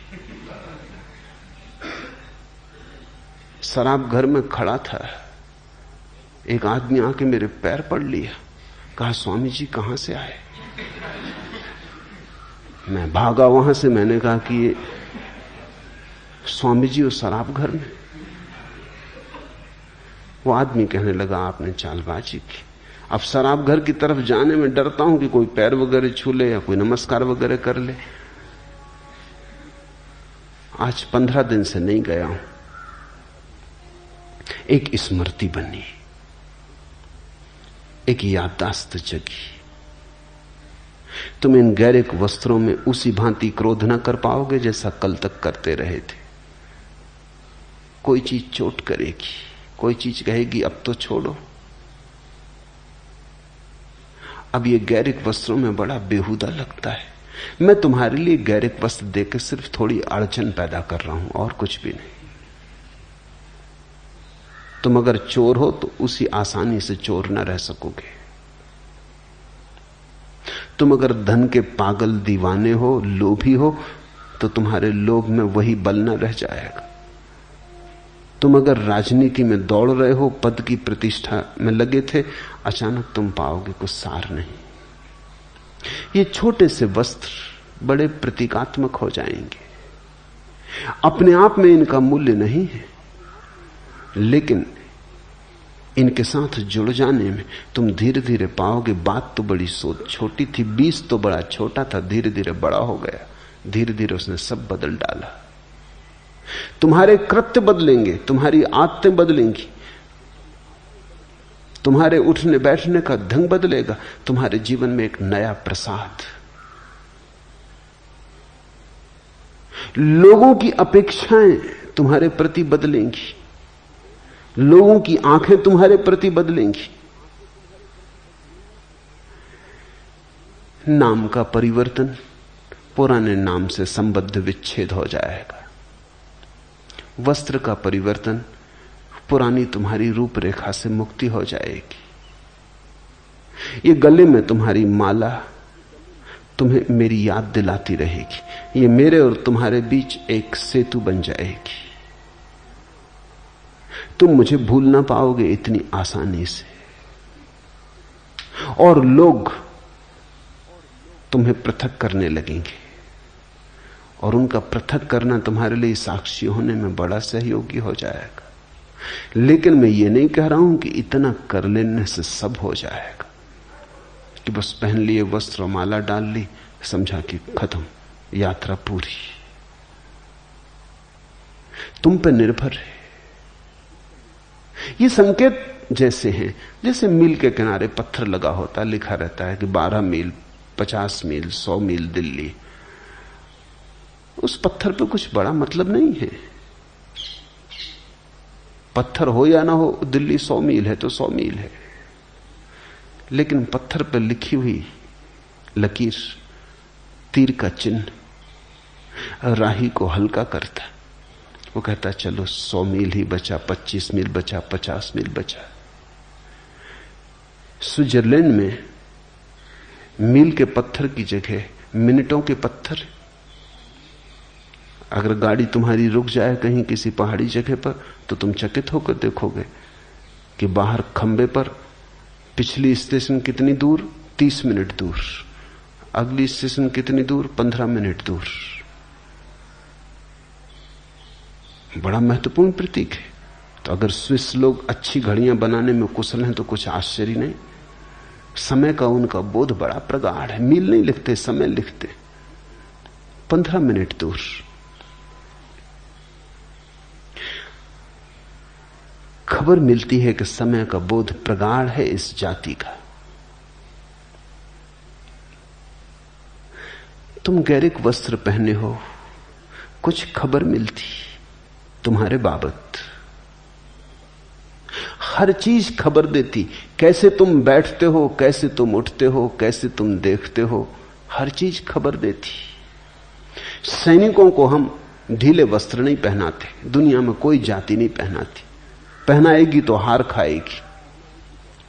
शराब घर में खड़ा था, एक आदमी आके मेरे पैर पड़ लिया, कहा स्वामी जी कहां से आए? मैं भागा वहां से। मैंने कहा कि ये स्वामी जी उस शराब घर में। वो आदमी कहने लगा आपने चालबाजी की। अब शराब घर की तरफ जाने में डरता हूं कि कोई पैर वगैरह छू ले या कोई नमस्कार वगैरह कर ले। आज 15 दिन से नहीं गया हूं। एक स्मृति बनी, एक याददाश्त जगी। तुम इन गैरिक वस्त्रों में उसी भांति क्रोध न कर पाओगे जैसा कल तक करते रहे थे। कोई चीज चोट करेगी, कोई चीज कहेगी अब तो छोड़ो। अब ये गैरिक वस्त्रों में बड़ा बेहुदा लगता है। मैं तुम्हारे लिए गैरिक वस्त्र देकर सिर्फ थोड़ी अड़चन पैदा कर रहा हूं और कुछ भी नहीं। तुम अगर चोर हो तो उसी आसानी से चोर न रह सकोगे। तुम अगर धन के पागल दीवाने हो, लोभी हो, तो तुम्हारे लोभ में वही बल न रह जाएगा। तुम अगर राजनीति में दौड़ रहे हो, पद की प्रतिष्ठा में लगे थे, अचानक तुम पाओगे कुछ सार नहीं। ये छोटे से वस्त्र बड़े प्रतीकात्मक हो जाएंगे। अपने आप में इनका मूल्य नहीं है, लेकिन इनके साथ जुड़ जाने में तुम धीरे धीरे पाओगे बात तो बड़ी छोटी थी, बीज तो बड़ा छोटा था, धीरे धीरे बड़ा हो गया। धीरे धीरे उसने सब बदल डाला। तुम्हारे कृत्य बदलेंगे, तुम्हारी आदतें बदलेंगी, तुम्हारे उठने बैठने का ढंग बदलेगा, तुम्हारे जीवन में एक नया प्रसाद। लोगों की अपेक्षाएं तुम्हारे प्रति बदलेंगी, लोगों की आंखें तुम्हारे प्रति बदलेंगी। नाम का परिवर्तन, पुराने नाम से संबद्ध विच्छेद हो जाएगा। वस्त्र का परिवर्तन, पुरानी तुम्हारी रूपरेखा से मुक्ति हो जाएगी। ये गले में तुम्हारी माला तुम्हें मेरी याद दिलाती रहेगी। ये मेरे और तुम्हारे बीच एक सेतु बन जाएगी। तुम मुझे भूल ना पाओगे इतनी आसानी से, और लोग तुम्हें पृथक करने लगेंगे, और उनका पृथक करना तुम्हारे लिए साक्षी होने में बड़ा सहयोगी हो जाएगा। लेकिन मैं ये नहीं कह रहा हूं कि इतना कर लेने से सब हो जाएगा, कि बस पहन लिए वस्त्र और माला डाल ली, समझा कि खत्म, यात्रा पूरी। तुम पे निर्भर है। ये संकेत जैसे हैं, जैसे मील के किनारे पत्थर लगा होता, लिखा रहता है कि 12 मील, 50 मील, 100 मील दिल्ली। उस पत्थर पे कुछ बड़ा मतलब नहीं है। पत्थर हो या ना हो, दिल्ली 100 मील है तो 100 मील है। लेकिन पत्थर पर लिखी हुई लकीर, तीर का चिन्ह राही को हल्का करता। वो कहता चलो 100 मील ही बचा, 25 मील बचा, 50 मील बचा। स्विट्जरलैंड में मील के पत्थर की जगह मिनटों के पत्थर। अगर गाड़ी तुम्हारी रुक जाए कहीं किसी पहाड़ी जगह पर, तो तुम चकित होकर देखोगे कि बाहर खंबे पर पिछली स्टेशन कितनी दूर, 30 मिनट दूर, अगली स्टेशन कितनी दूर, 15 मिनट दूर। बड़ा महत्वपूर्ण प्रतीक है। तो अगर स्विस लोग अच्छी घड़ियां बनाने में कुशल हैं तो कुछ आश्चर्य नहीं। समय का उनका बोध बड़ा प्रगाढ़ है। मील नहीं लिखते, समय लिखते। 15 मिनट दूर। खबर मिलती है कि समय का बोध प्रगाढ़ है इस जाति का। तुम गैरिक वस्त्र पहने हो, कुछ खबर मिलती तुम्हारे बाबत। हर चीज खबर देती। कैसे तुम बैठते हो, कैसे तुम उठते हो, कैसे तुम देखते हो, हर चीज खबर देती। सैनिकों को हम ढीले वस्त्र नहीं पहनाते, दुनिया में कोई जाति नहीं पहनाती। पहनाएगी तो हार खाएगी।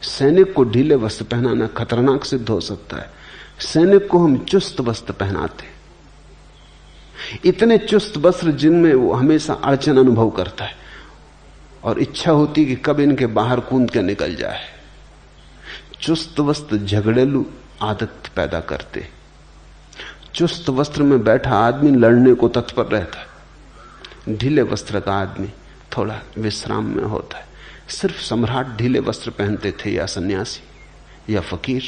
सैनिक को ढीले वस्त्र पहनाना खतरनाक सिद्ध हो सकता है। सैनिक को हम चुस्त वस्त्र पहनाते, इतने चुस्त वस्त्र जिनमें वो हमेशा अड़चन अनुभव करता है और इच्छा होती कि कब इनके बाहर कूद के निकल जाए। चुस्त वस्त्र झगड़ेलू आदत पैदा करते। चुस्त वस्त्र में बैठा आदमी लड़ने को तत्पर रहता है। ढीले वस्त्र का आदमी थोड़ा विश्राम में होता है। सिर्फ सम्राट ढीले वस्त्र पहनते थे, या सन्यासी या फकीर।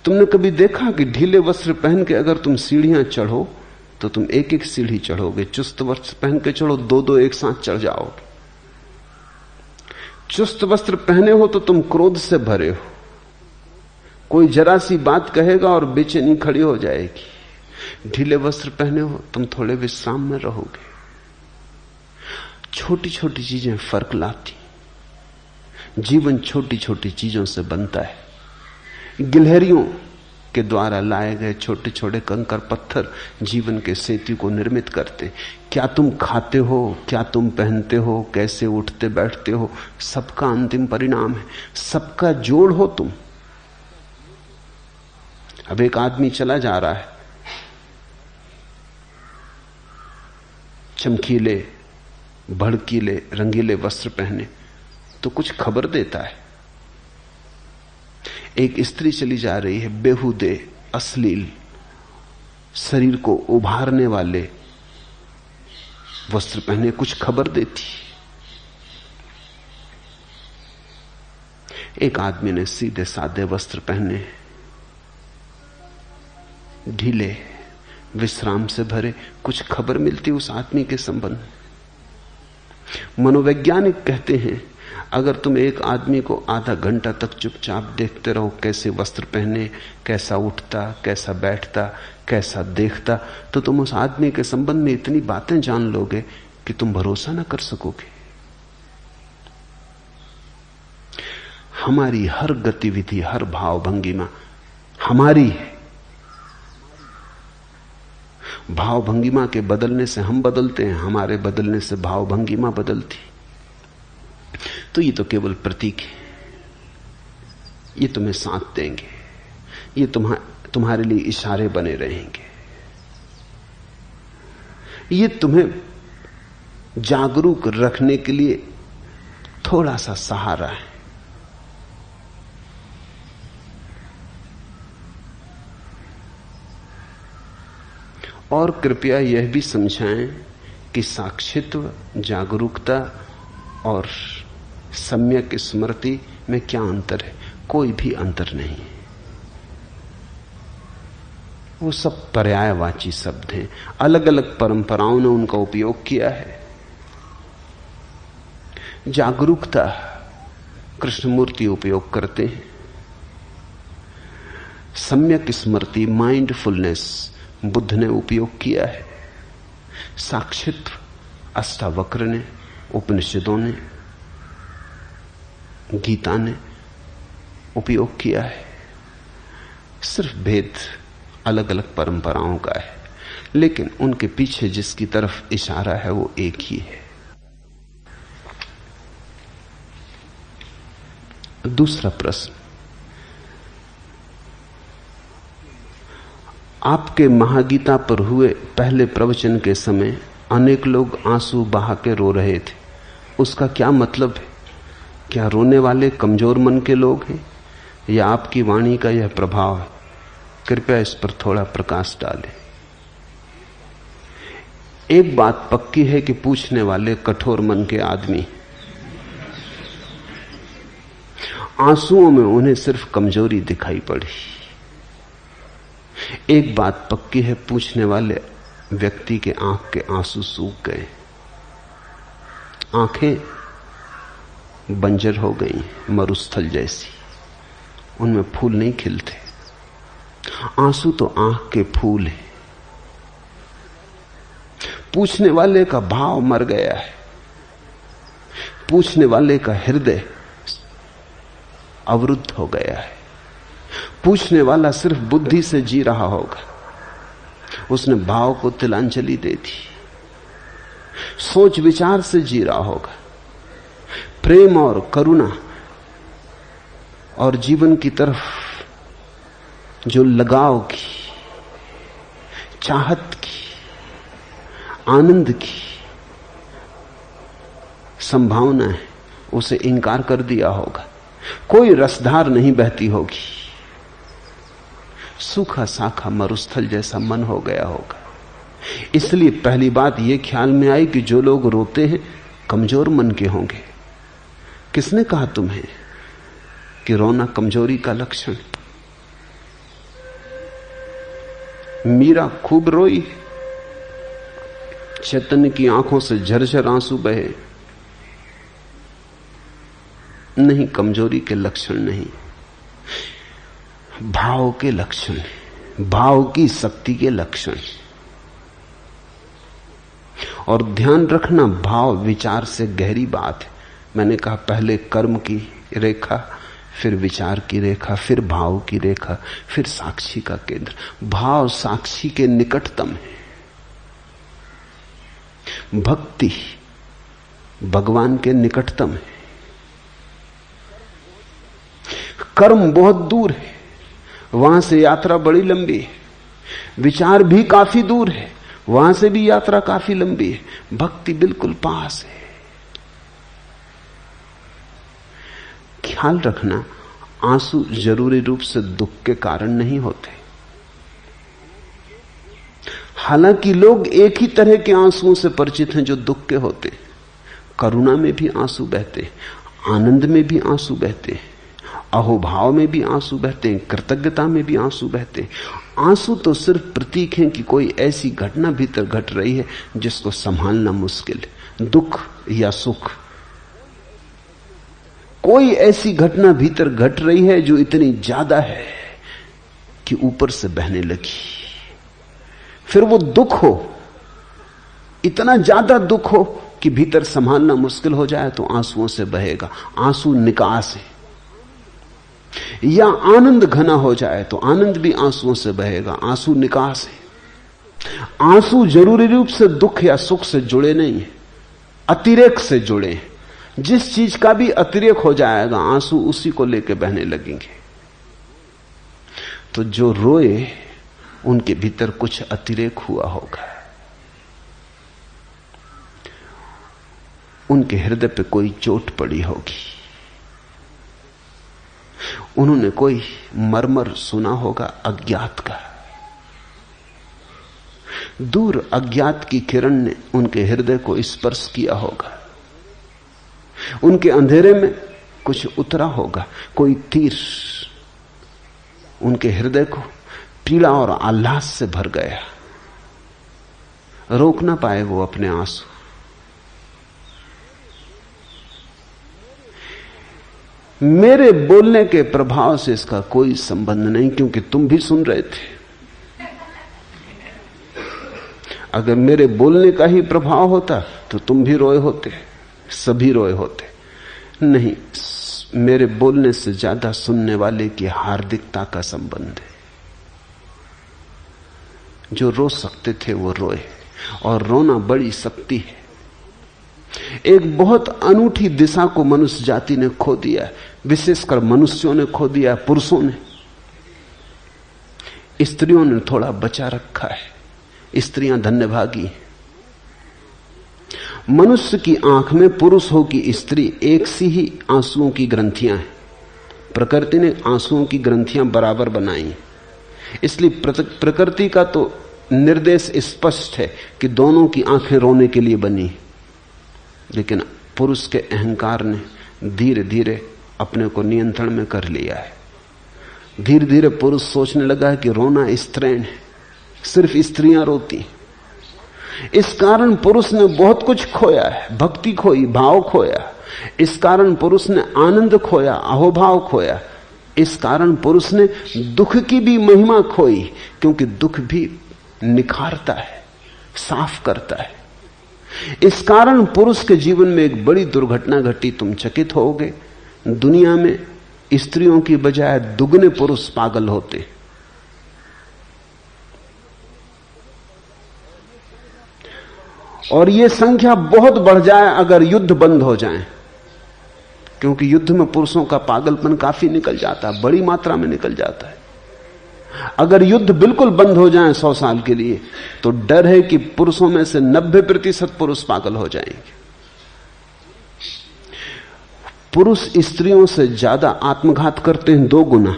तुमने कभी देखा कि ढीले वस्त्र पहन के अगर तुम सीढ़ियां चढ़ो तो तुम एक एक सीढ़ी चढ़ोगे? चुस्त वस्त्र पहन के चढ़ो, दो दो एक साथ चढ़ जाओगे। चुस्त वस्त्र पहने हो तो तुम क्रोध से भरे हो। कोई जरा सी बात कहेगा और बेचैनी खड़ी हो जाएगी। ढीले वस्त्र पहने हो तुम थोड़े विश्राम में रहोगे। छोटी छोटी चीजें फर्क लाती। जीवन छोटी छोटी चीजों से बनता है। गिलहरियों के द्वारा लाए गए छोटे छोटे कंकर पत्थर जीवन के सेतु को निर्मित करते। क्या तुम खाते हो, क्या तुम पहनते हो, कैसे उठते बैठते हो, सबका अंतिम परिणाम है। सबका जोड़ हो तुम। अब एक आदमी चला जा रहा है, चमकीले भड़कीले रंगीले वस्त्र पहने, तो कुछ खबर देता है। एक स्त्री चली जा रही है, बेहुदे अश्लील शरीर को उभारने वाले वस्त्र पहने, कुछ खबर देती। एक आदमी ने सीधे सादे वस्त्र पहने, ढीले विश्राम से भरे, कुछ खबर मिलती उस आदमी के संबंध में। मनोवैज्ञानिक कहते हैं अगर तुम एक आदमी को आधा घंटा तक चुपचाप देखते रहो, कैसे वस्त्र पहने, कैसा उठता, कैसा बैठता, कैसा देखता, तो तुम उस आदमी के संबंध में इतनी बातें जान लोगे कि तुम भरोसा ना कर सकोगे। हमारी हर गतिविधि, हर भाव भंगिमा हमारी है। भाव भंगिमा के बदलने से हम बदलते हैं, हमारे बदलने से भाव भंगिमा बदलती। तो ये तो केवल प्रतीक है, ये तुम्हें साथ देंगे, ये तुम्हारे लिए इशारे बने रहेंगे, ये तुम्हें जागरूक रखने के लिए थोड़ा सा सहारा है। और कृपया यह भी समझाएं कि साक्षित्व, जागरूकता और सम्यक स्मृति में क्या अंतर है। कोई भी अंतर नहीं है, वो सब पर्यायवाची शब्द हैं। अलग अलग परंपराओं ने उनका उपयोग किया है। जागरूकता कृष्णमूर्ति उपयोग करते हैं, सम्यक स्मृति, माइंडफुलनेस बुद्ध ने उपयोग किया है, साक्षित्व अष्टावक्र ने, उपनिषदों ने, गीता ने उपयोग किया है। सिर्फ भेद अलग अलग परंपराओं का है, लेकिन उनके पीछे जिसकी तरफ इशारा है वो एक ही है। दूसरा प्रश्न, आपके महागीता पर हुए पहले प्रवचन के समय अनेक लोग आंसू बहा के रो रहे थे, उसका क्या मतलब है? क्या रोने वाले कमजोर मन के लोग हैं या आपकी वाणी का यह प्रभाव है? कृपया इस पर थोड़ा प्रकाश डालें। एक बात पक्की है कि पूछने वाले कठोर मन के आदमी, आंसुओं में उन्हें सिर्फ कमजोरी दिखाई पड़ी। एक बात पक्की है, पूछने वाले व्यक्ति के आंख के आंसू सूख गए, आंखें बंजर हो गई, मरुस्थल जैसी, उनमें फूल नहीं खिलते। आंसू तो आंख के फूल हैं। पूछने वाले का भाव मर गया है, पूछने वाले का हृदय अवरुद्ध हो गया है। पूछने वाला सिर्फ बुद्धि से जी रहा होगा, उसने भाव को तिलांजलि दे दी, सोच विचार से जी रहा होगा। प्रेम और करुणा और जीवन की तरफ जो लगाव की, चाहत की, आनंद की संभावना है, उसे इनकार कर दिया होगा। कोई रसधार नहीं बहती होगी, सूखा साखा मरुस्थल जैसा मन हो गया होगा। इसलिए पहली बात यह ख्याल में आई कि जो लोग रोते हैं कमजोर मन के होंगे। किसने कहा तुम्हें कि रोना कमजोरी का लक्षण? मीरा खूब रोई, चैतन्य की आंखों से झरझर आंसू बहे। नहीं, कमजोरी के लक्षण नहीं, भाव के लक्षण, भाव की शक्ति के लक्षण। और ध्यान रखना, भाव विचार से गहरी बात है। मैंने कहा पहले कर्म की रेखा, फिर विचार की रेखा, फिर भाव की रेखा, फिर साक्षी का केंद्र। भाव साक्षी के निकटतम है, भक्ति भगवान के निकटतम है, कर्म बहुत दूर है, वहां से यात्रा बड़ी लंबी है, विचार भी काफी दूर है, वहां से भी यात्रा काफी लंबी है, भक्ति बिल्कुल पास है। ख्याल रखना, आंसू जरूरी रूप से दुख के कारण नहीं होते। हालांकि लोग एक ही तरह के आंसुओं से परिचित हैं जो दुख के होते। करुणा में भी आंसू बहते, आनंद में भी आंसू बहते, अहोभाव में भी आंसू बहते हैं, कृतज्ञता में भी आंसू बहते हैं। आंसू तो सिर्फ प्रतीक हैं कि कोई ऐसी घटना भीतर घट रही है जिसको संभालना मुश्किल है। दुख या सुख कोई ऐसी घटना भीतर घट रही है जो इतनी ज्यादा है कि ऊपर से बहने लगी। फिर वो दुख हो, इतना ज्यादा दुख हो कि भीतर संभालना मुश्किल हो जाए तो आंसुओं से बहेगा। आंसू निकास है। या आनंद घना हो जाए तो आनंद भी आंसुओं से बहेगा। आंसू निकास है। आंसू जरूरी रूप से दुख या सुख से जुड़े नहीं है, अतिरेक से जुड़े हैं। जिस चीज का भी अतिरेक हो जाएगा आंसू उसी को लेकर बहने लगेंगे। तो जो रोए उनके भीतर कुछ अतिरेक हुआ होगा, उनके हृदय पे कोई चोट पड़ी होगी, उन्होंने कोई मर्मर सुना होगा अज्ञात का। दूर अज्ञात की किरण ने उनके हृदय को स्पर्श किया होगा। उनके अंधेरे में कुछ उतरा होगा, कोई तीर उनके हृदय को पीड़ा और आह्लाद से भर गया। रोक ना पाए वो अपने आंसू। मेरे बोलने के प्रभाव से इसका कोई संबंध नहीं, क्योंकि तुम भी सुन रहे थे। अगर मेरे बोलने का ही प्रभाव होता तो तुम भी रोए होते, सभी रोए होते। नहीं, मेरे बोलने से ज्यादा सुनने वाले की हार्दिकता का संबंध है। जो रो सकते थे वो रोए, और रोना बड़ी शक्ति है। एक बहुत अनूठी दिशा को मनुष्य जाति ने खो दिया है, विशेषकर मनुष्यों ने खो दिया है, पुरुषों ने। स्त्रियों ने थोड़ा बचा रखा है। स्त्रियां धन्यभागी हैं। मनुष्य की आंख में पुरुष हो कि स्त्री एक सी ही आंसुओं की ग्रंथियां हैं। प्रकृति ने आंसुओं की ग्रंथियां बराबर बनाई, इसलिए प्रकृति का तो निर्देश स्पष्ट है कि दोनों की आंखें रोने के लिए बनी। लेकिन पुरुष के अहंकार ने धीरे धीरे अपने को नियंत्रण में कर लिया है। धीरे धीरे पुरुष सोचने लगा है कि रोना स्त्रैण है, सिर्फ स्त्रियां रोती। इस कारण पुरुष ने बहुत कुछ खोया है। भक्ति खोई, भाव खोया। इस कारण पुरुष ने आनंद खोया, अहोभाव खोया। इस कारण पुरुष ने दुख की भी महिमा खोई, क्योंकि दुख भी निखारता है, साफ करता है। इस कारण पुरुष के जीवन में एक बड़ी दुर्घटना घटी। तुम चकित होगे, दुनिया में स्त्रियों की बजाय दुगने पुरुष पागल होते। और यह संख्या बहुत बढ़ जाए अगर युद्ध बंद हो जाए, क्योंकि युद्ध में पुरुषों का पागलपन काफी निकल जाता है, बड़ी मात्रा में निकल जाता है। अगर युद्ध बिल्कुल बंद हो जाए 100 साल के लिए, तो डर है कि पुरुषों में से 90% पुरुष पागल हो जाएंगे। पुरुष स्त्रियों से ज्यादा आत्मघात करते हैं 2 गुना।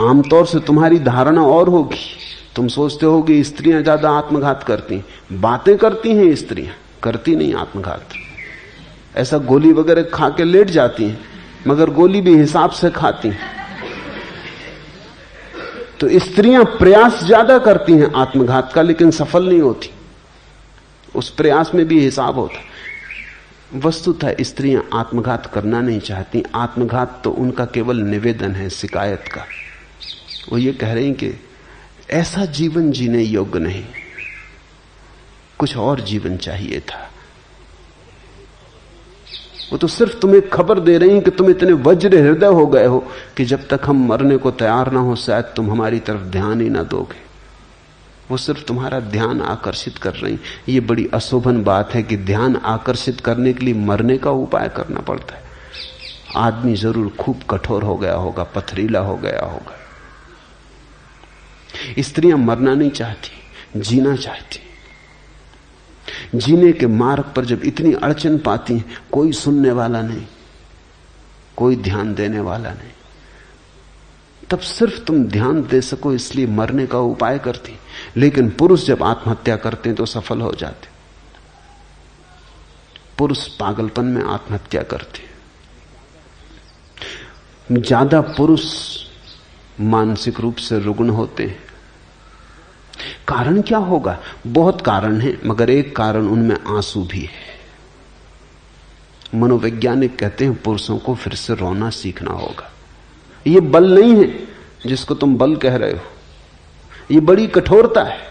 आमतौर से तुम्हारी धारणा और होगी, तुम सोचते हो कि स्त्रियां ज्यादा आत्मघात करती, बातें करती हैं स्त्रियां, करती नहीं आत्मघात। ऐसा गोली वगैरह खा के लेट जाती हैं, मगर गोली भी हिसाब से खाती हैं। तो स्त्रियां प्रयास ज्यादा करती हैं आत्मघात का, लेकिन सफल नहीं होती। उस प्रयास में भी हिसाब होता। वस्तुतः स्त्रियां आत्मघात करना नहीं चाहती। आत्मघात तो उनका केवल निवेदन है, शिकायत का। वो ये कह रही हैं कि ऐसा जीवन जीने योग्य नहीं, कुछ और जीवन चाहिए था। वो तो सिर्फ तुम्हें खबर दे रही हैं कि तुम इतने वज्र हृदय हो गए हो कि जब तक हम मरने को तैयार ना हो शायद तुम हमारी तरफ ध्यान ही ना दोगे। वो सिर्फ तुम्हारा ध्यान आकर्षित कर रही। ये बड़ी अशोभन बात है कि ध्यान आकर्षित करने के लिए मरने का उपाय करना पड़ता है। आदमी जरूर खूब कठोर हो गया होगा, पथरीला हो गया होगा। स्त्रियां मरना नहीं चाहती, जीना चाहती। जीने के मार्ग पर जब इतनी अड़चन पाती हैं, कोई सुनने वाला नहीं, कोई ध्यान देने वाला नहीं, तब सिर्फ तुम ध्यान दे सको इसलिए मरने का उपाय करती। लेकिन पुरुष जब आत्महत्या करते हैं तो सफल हो जाते। पुरुष पागलपन में आत्महत्या करते। ज्यादा पुरुष मानसिक रूप से रुग्ण होते हैं। कारण क्या होगा? बहुत कारण है, मगर एक कारण उनमें आंसू भी है। मनोवैज्ञानिक कहते हैं पुरुषों को फिर से रोना सीखना होगा। ये बल नहीं है जिसको तुम बल कह रहे हो, ये बड़ी कठोरता है।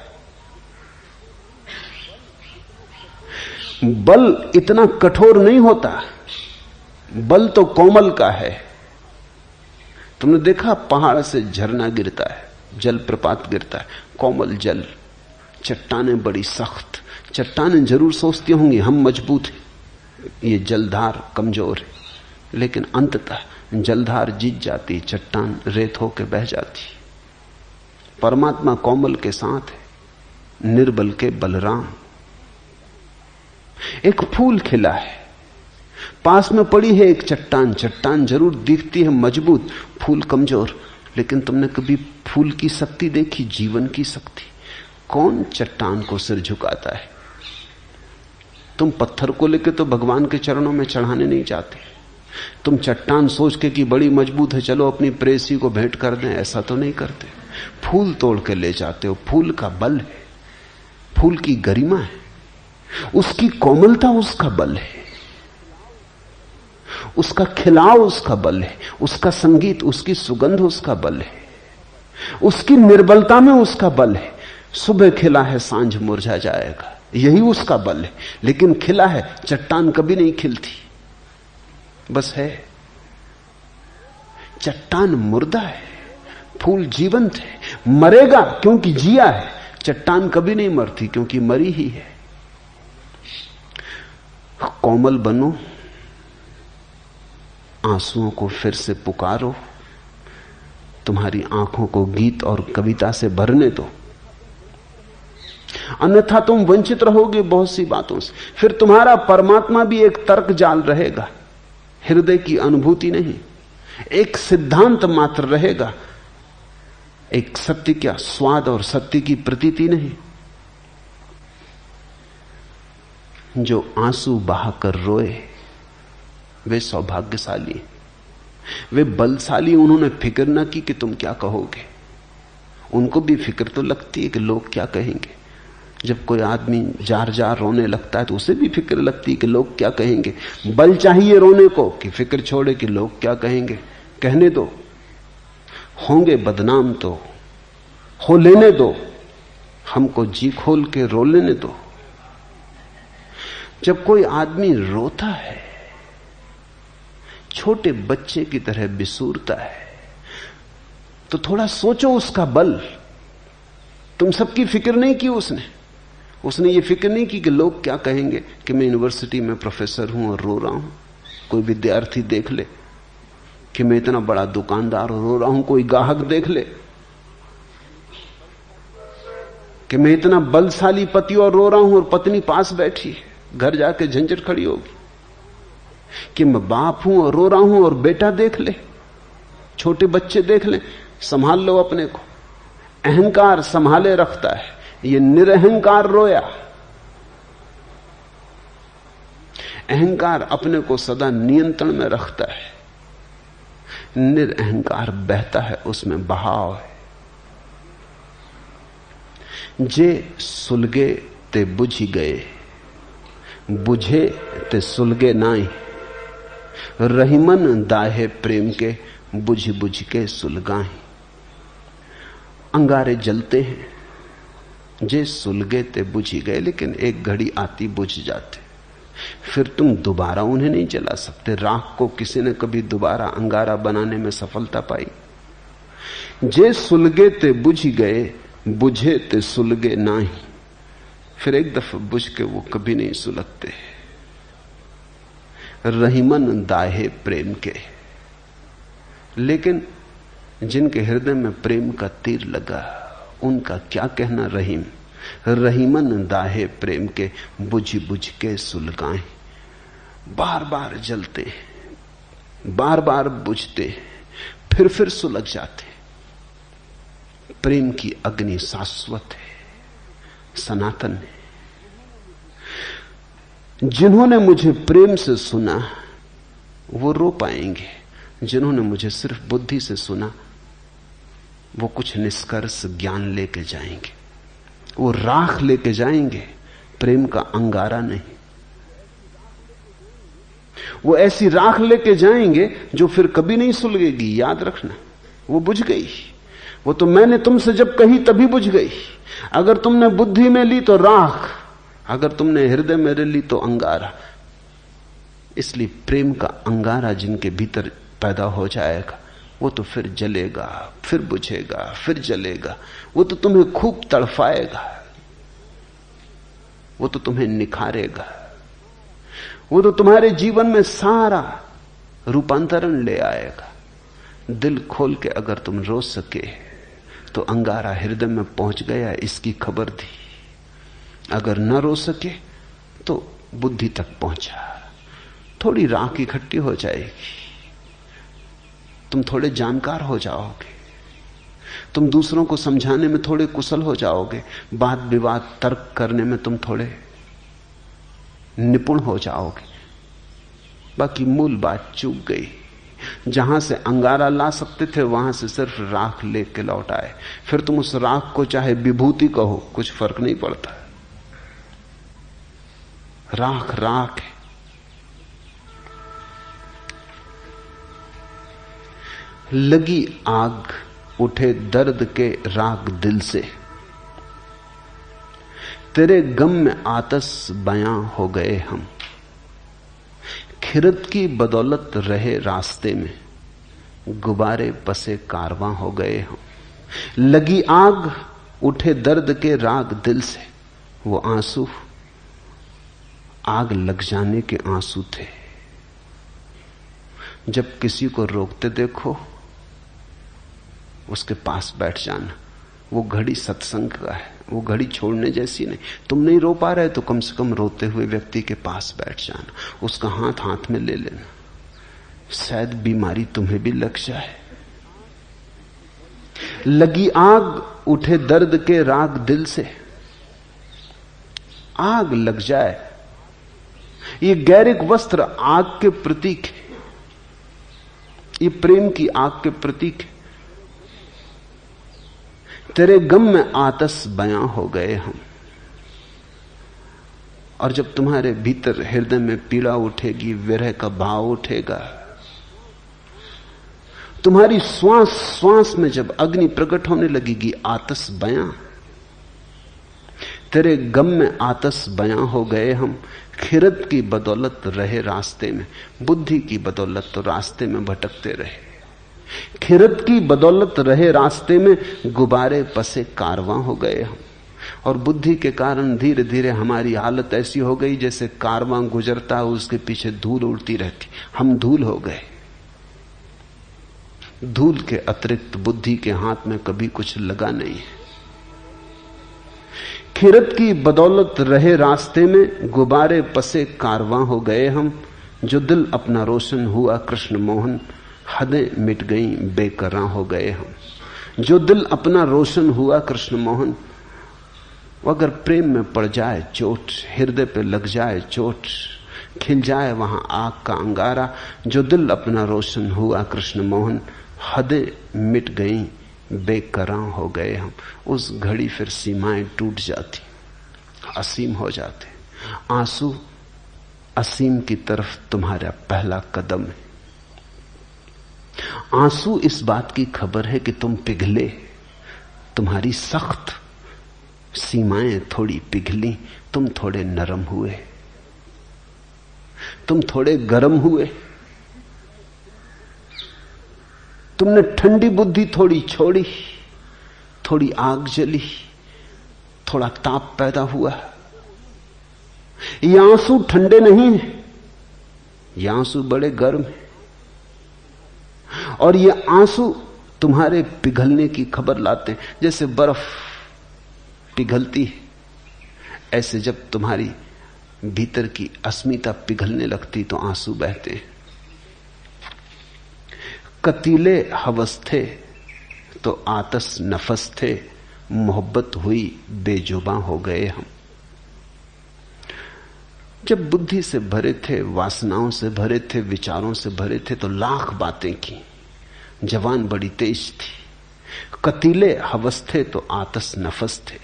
बल इतना कठोर नहीं होता, बल तो कोमल का है। तुमने देखा पहाड़ से झरना गिरता है, जल प्रपात गिरता है, कोमल जल, चट्टानें बड़ी सख्त, चट्टानें जरूर सोचती होंगी हम मजबूत हैं, ये जलधार कमजोर है, लेकिन अंततः जलधार जीत जाती, चट्टान रेत होकर बह जाती। परमात्मा कोमल के साथ है, निर्बल के बलराम। एक फूल खिला है, पास में पड़ी है एक चट्टान, चट्टान जरूर दिखती है मजबूत, फूल कमजोर, लेकिन तुमने कभी फूल की शक्ति देखी, जीवन की शक्ति? कौन चट्टान को सिर झुकाता है? तुम पत्थर को लेकर तो भगवान के चरणों में चढ़ाने नहीं चाहते, तुम चट्टान सोच के कि बड़ी मजबूत है, चलो अपनी प्रेसी को भेंट कर दें, ऐसा तो नहीं करते। फूल तोड़ के ले जाते हो, फूल का बल है, फूल की गरिमा है, उसकी कोमलता उसका बल है, उसका खिलाव उसका बल है, उसका संगीत, उसकी सुगंध उसका बल है, उसकी निर्बलता में उसका बल है। सुबह खिला है, सांझ मुरझा जाएगा, यही उसका बल है। लेकिन खिला है, चट्टान कभी नहीं खिलती, बस है। चट्टान मुर्दा है, फूल जीवंत है, मरेगा क्योंकि जिया है। चट्टान कभी नहीं मरती क्योंकि मरी ही है। कोमल बनो, आंसुओं को फिर से पुकारो, तुम्हारी आंखों को गीत और कविता से भरने दो, अन्यथा तुम वंचित रहोगे बहुत सी बातों से। फिर तुम्हारा परमात्मा भी एक तर्क जाल रहेगा, हृदय की अनुभूति नहीं, एक सिद्धांत मात्र रहेगा, एक सत्य का स्वाद और सत्य की प्रतीति नहीं। जो आंसू बहाकर रोए वे सौभाग्यशाली, वे बलशाली। उन्होंने फिक्र न की कि तुम क्या कहोगे। उनको भी फिक्र तो लगती है कि लोग क्या कहेंगे। जब कोई आदमी जार जार रोने लगता है तो उसे भी फिक्र लगती है कि लोग क्या कहेंगे। बल चाहिए रोने को कि फिक्र छोड़े कि लोग क्या कहेंगे। कहने दो, होंगे बदनाम तो हो लेने दो, हमको जी खोल के रो लेने दो। जब कोई आदमी रोता है, छोटे बच्चे की तरह बिसूरता है, तो थोड़ा सोचो उसका बल। तुम सबकी फिक्र नहीं की उसने ये फिक्र नहीं की कि लोग क्या कहेंगे कि मैं यूनिवर्सिटी में प्रोफेसर हूं और रो रहा हूं। कोई विद्यार्थी देख ले कि मैं इतना बड़ा दुकानदार और रो रहा हूं, कोई ग्राहक देख ले कि मैं इतना बलशाली पति और रो रहा हूं और पत्नी पास बैठी, घर जाके झंझट खड़ी होगी। कि मैं बाप हूं और रो रहा हूं और बेटा देख ले, छोटे बच्चे देख ले, संभाल लो अपने को। अहंकार संभाले रखता है, ये निरअहंकार रोया। अहंकार अपने को सदा नियंत्रण में रखता है, निरअहंकार बहता है, उसमें बहाव है। जे सुलगे ते बुझी गए, बुझे ते सुलगे नाई, रहीमन दाहे प्रेम के बुझ बुझ के सुलगाई। अंगारे जलते हैं, जे सुलगे ते बुझी गए, लेकिन एक घड़ी आती बुझ जाते, फिर तुम दोबारा उन्हें नहीं जला सकते। राख को किसी ने कभी दोबारा अंगारा बनाने में सफलता पाई? जे सुलगे ते बुझी गए, बुझे ते सुलगे नाही, फिर एक दफा बुझ के वो कभी नहीं सुलगते। रहीमन दाहे प्रेम के, लेकिन जिनके हृदय में प्रेम का तीर लगा उनका क्या कहना। रहीम, रहीमन दाहे प्रेम के बुझ बुझ के सुलगाएं। बार बार जलते, बार बार बुझते, फिर सुलग जाते। प्रेम की अग्नि शाश्वत है, सनातन है। जिन्होंने मुझे प्रेम से सुना वो रो पाएंगे, जिन्होंने मुझे सिर्फ बुद्धि से सुना वो कुछ निष्कर्ष ज्ञान लेके जाएंगे, वो राख लेके जाएंगे, प्रेम का अंगारा नहीं। वो ऐसी राख लेके जाएंगे जो फिर कभी नहीं सुलगेगी, याद रखना। वो बुझ गई, वो तो मैंने तुमसे जब कही तभी बुझ गई। अगर तुमने बुद्धि में ली तो राख, अगर तुमने हृदय में ली तो अंगारा। इसलिए प्रेम का अंगारा जिनके भीतर पैदा हो जाएगा वो तो फिर जलेगा, फिर बुझेगा, फिर जलेगा। वो तो तुम्हें खूब तड़फाएगा, वो तो तुम्हें निखारेगा, वो तो तुम्हारे जीवन में सारा रूपांतरण ले आएगा। दिल खोल के अगर तुम रो सके तो अंगारा हृदय में पहुंच गया इसकी खबर दी। अगर न रो सके तो बुद्धि तक पहुंचा। थोड़ी राख इकट्ठी हो जाएगी, तुम थोड़े जानकार हो जाओगे, तुम दूसरों को समझाने में थोड़े कुशल हो जाओगे, वाद विवाद तर्क करने में तुम थोड़े निपुण हो जाओगे। बाकी मूल बात चूक गई। जहां से अंगारा ला सकते थे वहां से सिर्फ राख लेके लौट आए। फिर तुम उस राख को चाहे विभूति कहो, कुछ फर्क नहीं पड़ता। राख राख है। लगी आग उठे दर्द के राग दिल से, तेरे गम में आतश बयां हो गए हम। खिरत की बदौलत रहे रास्ते में, गुब्बारे पसे कारवां हो गए हम। लगी आग उठे दर्द के राग दिल से, वो आंसू आग लग जाने के आंसू थे। जब किसी को रोकते देखो उसके पास बैठ जाना। वो घड़ी सत्संग का है, वो घड़ी छोड़ने जैसी नहीं। तुम नहीं रो पा रहे तो कम से कम रोते हुए व्यक्ति के पास बैठ जाना, उसका हाथ हाथ में ले लेना। शायद बीमारी तुम्हें भी लग जाए। लगी आग उठे दर्द के राग दिल से, आग लग जाए। ये गैरिक वस्त्र आग के प्रतीक है, ये प्रेम की आग के प्रतीक है। तेरे गम में आतश बयां हो गए हम। और जब तुम्हारे भीतर हृदय में पीड़ा उठेगी, विरह का भाव उठेगा, तुम्हारी श्वास श्वास में जब अग्नि प्रकट होने लगेगी, आतश बयां। तेरे गम में आतश बयां हो गए हम। खिरत की बदौलत रहे रास्ते में, बुद्धि की बदौलत तो रास्ते में भटकते रहे। खिरत की बदौलत रहे रास्ते में, गुब्बारे पसे कारवां हो गए हम। और बुद्धि के कारण धीरे धीरे हमारी हालत ऐसी हो गई जैसे कारवां गुजरता है, उसके पीछे धूल उड़ती रहती। हम धूल हो गए। धूल के अतिरिक्त बुद्धि के हाथ में कभी कुछ लगा नहीं है। खिरत की बदौलत रहे रास्ते में, गुब्बारे पसे कारवां हो गए हम। जो दिल अपना रोशन हुआ कृष्ण मोहन, हदें मिट गई बेकरां हो गए हम। जो दिल अपना रोशन हुआ कृष्ण मोहन, अगर प्रेम में पड़ जाए चोट, हृदय पे लग जाए चोट, खिल जाए वहां आग का अंगारा। जो दिल अपना रोशन हुआ कृष्ण मोहन, हदें मिट गई बेकरां हो गए हम। उस घड़ी फिर सीमाएं टूट जाती, असीम हो जाते। आंसू असीम की तरफ तुम्हारा पहला कदम है। आंसू इस बात की खबर है कि तुम पिघले, तुम्हारी सख्त सीमाएं थोड़ी पिघली, तुम थोड़े नरम हुए, तुम थोड़े गर्म हुए, तुमने ठंडी बुद्धि थोड़ी छोड़ी, थोड़ी आग जली, थोड़ा ताप पैदा हुआ। ये आंसू ठंडे नहीं है, ये आंसू बड़े गर्म है। और ये आंसू तुम्हारे पिघलने की खबर लाते हैं। जैसे बर्फ पिघलती है, ऐसे जब तुम्हारी भीतर की अस्मिता पिघलने लगती तो आंसू बहते हैं। कतीले हवस थे तो आतश नफस थे, मोहब्बत हुई बेजुबां हो गए हम। जब बुद्धि से भरे थे, वासनाओं से भरे थे, विचारों से भरे थे तो लाख बातें की। जवान बड़ी तेज थी। कतीले हवस थे तो आतश नफस थे,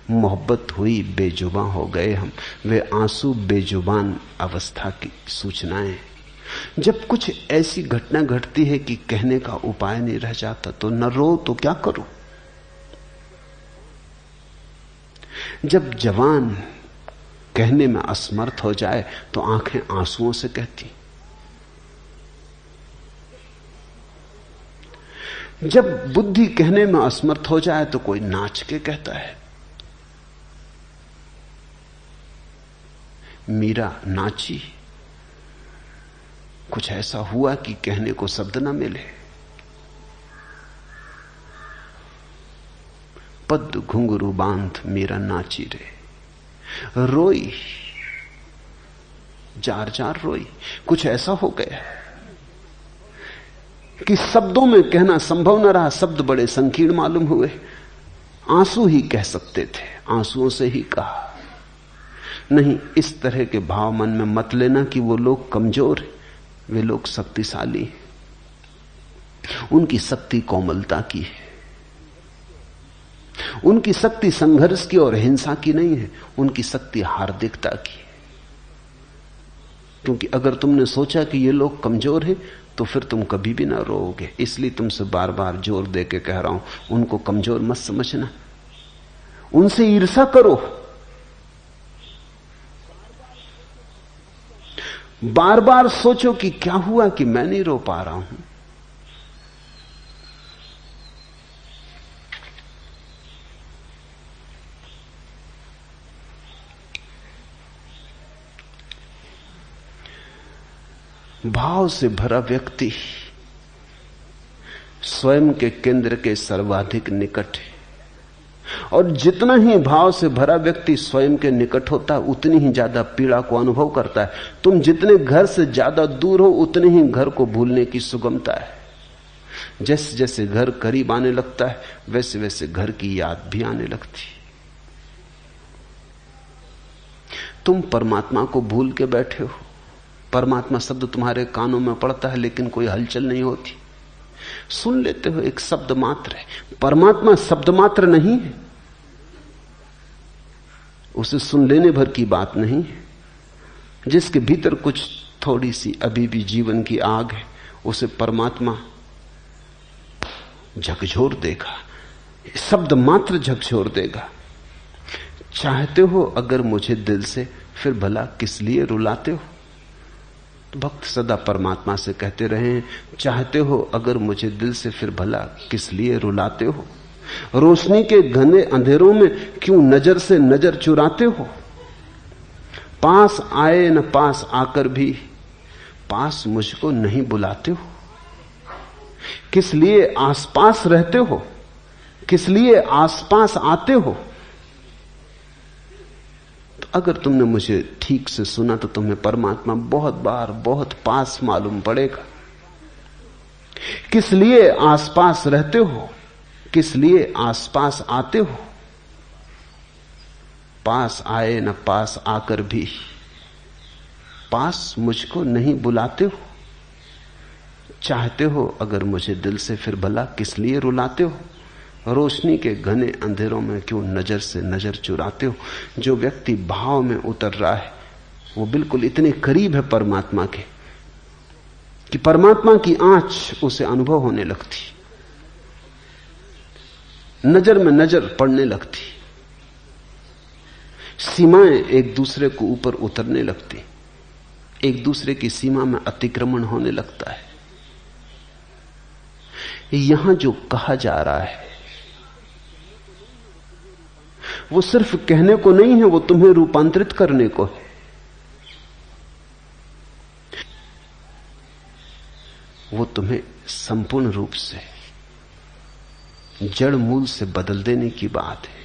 मोहब्बत हुई बेजुबान हो गए हम। वे आंसू बेजुबान अवस्था की सूचनाएं। जब कुछ ऐसी घटना घटती है कि कहने का उपाय नहीं रह जाता तो न रो तो क्या करूं। जब जवान कहने में असमर्थ हो जाए तो आंखें आंसुओं से कहती। जब बुद्धि कहने में असमर्थ हो जाए तो कोई नाच के कहता है। मीरा नाची, कुछ ऐसा हुआ कि कहने को शब्द न मिले। पद्म घुंघरू बांध मीरा नाची रे, रोई, जार जार रोई। कुछ ऐसा हो गया कि शब्दों में कहना संभव न रहा। शब्द बड़े संकीर्ण मालूम हुए। आंसू ही कह सकते थे, आंसुओं से ही कहा। नहीं, इस तरह के भाव मन में मत लेना कि वो लोग कमजोर हैं। वे लोग शक्तिशाली हैं। उनकी शक्ति कोमलता की है। उनकी शक्ति संघर्ष की और हिंसा की नहीं है। उनकी शक्ति हार्दिकता की है। क्योंकि अगर तुमने सोचा कि ये लोग कमजोर हैं तो फिर तुम कभी भी ना रोओगे। इसलिए तुमसे बार बार जोर दे के कह रहा हूं, उनको कमजोर मत समझना, उनसे ईर्ष्या करो। बार बार सोचो कि क्या हुआ कि मैं नहीं रो पा रहा हूं। भाव से भरा व्यक्ति स्वयं के केंद्र के सर्वाधिक निकट है। और जितना ही भाव से भरा व्यक्ति स्वयं के निकट होता है उतनी ही ज्यादा पीड़ा को अनुभव करता है। तुम जितने घर से ज्यादा दूर हो उतने ही घर को भूलने की सुगमता है। जैसे जैसे घर करीब आने लगता है वैसे वैसे घर की याद भी आने लगती। तुम परमात्मा को भूल के बैठे हो। परमात्मा शब्द तुम्हारे कानों में पड़ता है लेकिन कोई हलचल नहीं होती। सुन लेते हो, एक शब्द मात्र है। परमात्मा शब्द मात्र नहीं है। उसे सुन लेने भर की बात नहीं है। जिसके भीतर कुछ थोड़ी सी अभी भी जीवन की आग है उसे परमात्मा झकझोर देगा। शब्द मात्र झकझोर देगा। चाहते हो अगर मुझे दिल से, फिर भला किस लिए रुलाते हो। तो भक्त सदा परमात्मा से कहते रहे, चाहते हो अगर मुझे दिल से, फिर भला किस लिए रुलाते हो। रोशनी के घने अंधेरों में क्यों नजर से नजर चुराते हो। पास आए न पास आकर भी पास मुझको नहीं बुलाते हो। किस लिए आसपास रहते हो, किस लिए आसपास आते हो। तो अगर तुमने मुझे ठीक से सुना तो तुम्हें परमात्मा बहुत बार बहुत पास मालूम पड़ेगा। किस लिए आसपास रहते हो, किस लिए आसपास आते हो। पास आए न पास आकर भी पास मुझको नहीं बुलाते हो। चाहते हो अगर मुझे दिल से, फिर भला किस लिए रुलाते हो। रोशनी के घने अंधेरों में क्यों नजर से नजर चुराते हो। जो व्यक्ति भाव में उतर रहा है वो बिल्कुल इतने करीब है परमात्मा के कि परमात्मा की आंच उसे अनुभव होने लगती, नजर में नजर पड़ने लगती, सीमाएं एक दूसरे को ऊपर उतरने लगती, एक दूसरे की सीमा में अतिक्रमण होने लगता है। यहां जो कहा जा रहा है वो सिर्फ कहने को नहीं है, वो तुम्हें रूपांतरित करने को है। वो तुम्हें संपूर्ण रूप से जड़ मूल से बदल देने की बात है।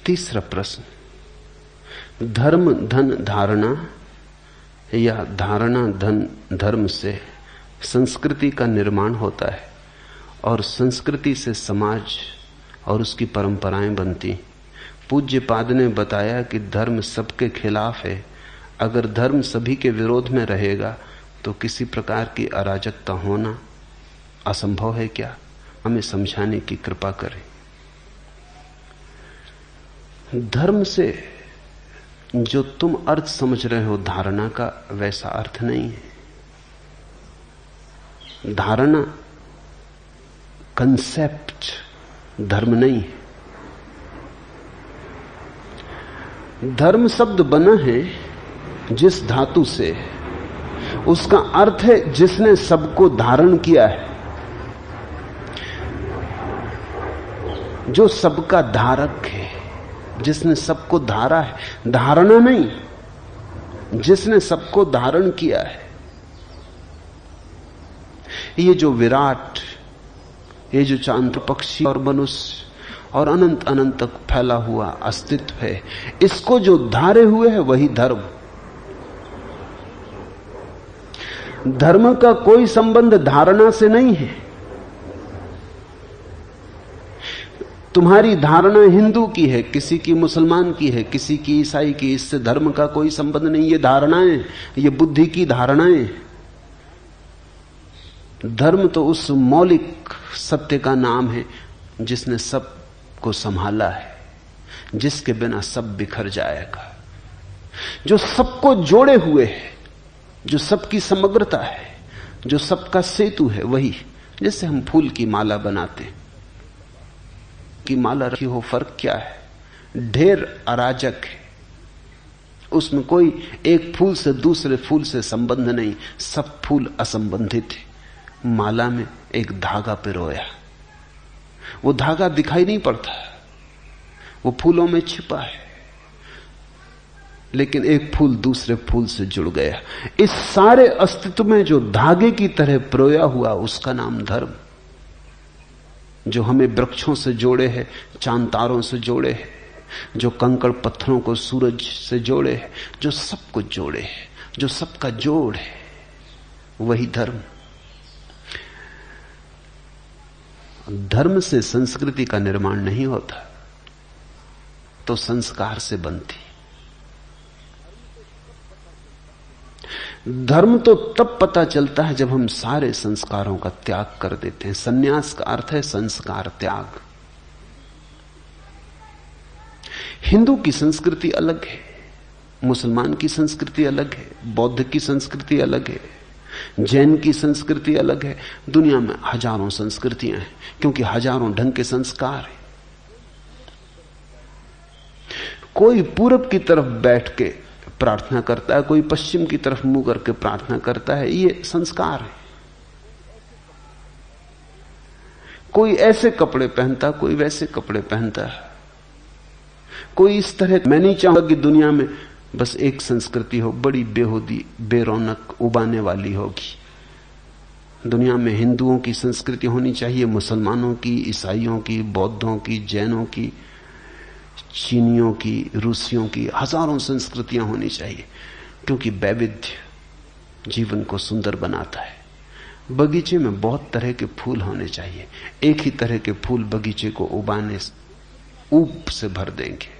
तीसरा प्रश्न, धर्म धन धारणा या धारणा धन धर्म से संस्कृति का निर्माण होता है और संस्कृति से समाज और उसकी परंपराएं बनती। पूज्यपाद ने बताया कि धर्म सबके खिलाफ है। अगर धर्म सभी के विरोध में रहेगा तो किसी प्रकार की अराजकता होना असंभव है क्या? हमें समझाने की कृपा करें। धर्म से जो तुम अर्थ समझ रहे हो धारणा का, वैसा अर्थ नहीं है। धारणा कंसेप्ट धर्म नहीं है। धर्म शब्द बना है जिस धातु से, उसका अर्थ है जिसने सबको धारण किया है, जो सबका धारक है, जिसने सबको धारा है। धारणा नहीं, जिसने सबको धारण किया है। ये जो विराट, ये जो चांद्र पक्षी और मनुष्य और अनंत अनंत तक फैला हुआ अस्तित्व है, इसको जो धारे हुए है वही धर्म। धर्म का कोई संबंध धारणा से नहीं है। तुम्हारी धारणा हिंदू की है, किसी की मुसलमान की है, किसी की ईसाई की, इससे धर्म का कोई संबंध नहीं। ये धारणाएं, ये बुद्धि की धारणाएं। धर्म तो उस मौलिक सत्य का नाम है जिसने सब को संभाला है, जिसके बिना सब बिखर जाएगा, जो सबको जोड़े हुए है, जो सबकी समग्रता है, जो सबका सेतु है। वही जैसे हम फूल की माला बनाते हैं, की माला रखी हो, फर्क क्या है? ढेर अराजक है, उसमें कोई एक फूल से दूसरे फूल से संबंध नहीं, सब फूल असंबंधित है। माला में एक धागा पिरोया, वो धागा दिखाई नहीं पड़ता, वो फूलों में छिपा है, लेकिन एक फूल दूसरे फूल से जुड़ गया। इस सारे अस्तित्व में जो धागे की तरह पिरोया हुआ, उसका नाम धर्म। जो हमें वृक्षों से जोड़े है, चांद तारों से जोड़े है, जो कंकड़ पत्थरों को सूरज से जोड़े है, जो सबको जोड़े है, जो सबका जोड़ है, वही धर्म। धर्म से संस्कृति का निर्माण नहीं होता, तो संस्कार से बनती। धर्म तो तब पता चलता है जब हम सारे संस्कारों का त्याग कर देते हैं। संन्यास का अर्थ है संस्कार त्याग। हिंदू की संस्कृति अलग है, मुसलमान की संस्कृति अलग है, बौद्ध की संस्कृति अलग है, जैन की संस्कृति अलग है। दुनिया में हजारों संस्कृतियां हैं, क्योंकि हजारों ढंग के संस्कार हैं। कोई पूरब की तरफ बैठ के प्रार्थना करता है, कोई पश्चिम की तरफ मुंह करके प्रार्थना करता है, ये संस्कार है। कोई ऐसे कपड़े पहनता, कोई वैसे कपड़े पहनता है, कोई इस तरह। मैं नहीं चाहूंगा कि दुनिया में बस एक संस्कृति हो, बड़ी बेहूदी, बेरौनक, उबाने वाली होगी। दुनिया में हिंदुओं की संस्कृति होनी चाहिए, मुसलमानों की, ईसाइयों की, बौद्धों की, जैनों की, चीनियों की, रूसियों की, हजारों संस्कृतियां होनी चाहिए, क्योंकि वैविध्य जीवन को सुंदर बनाता है। बगीचे में बहुत तरह के फूल होने चाहिए। एक ही तरह के फूल बगीचे को उबाने ऊप से भर देंगे।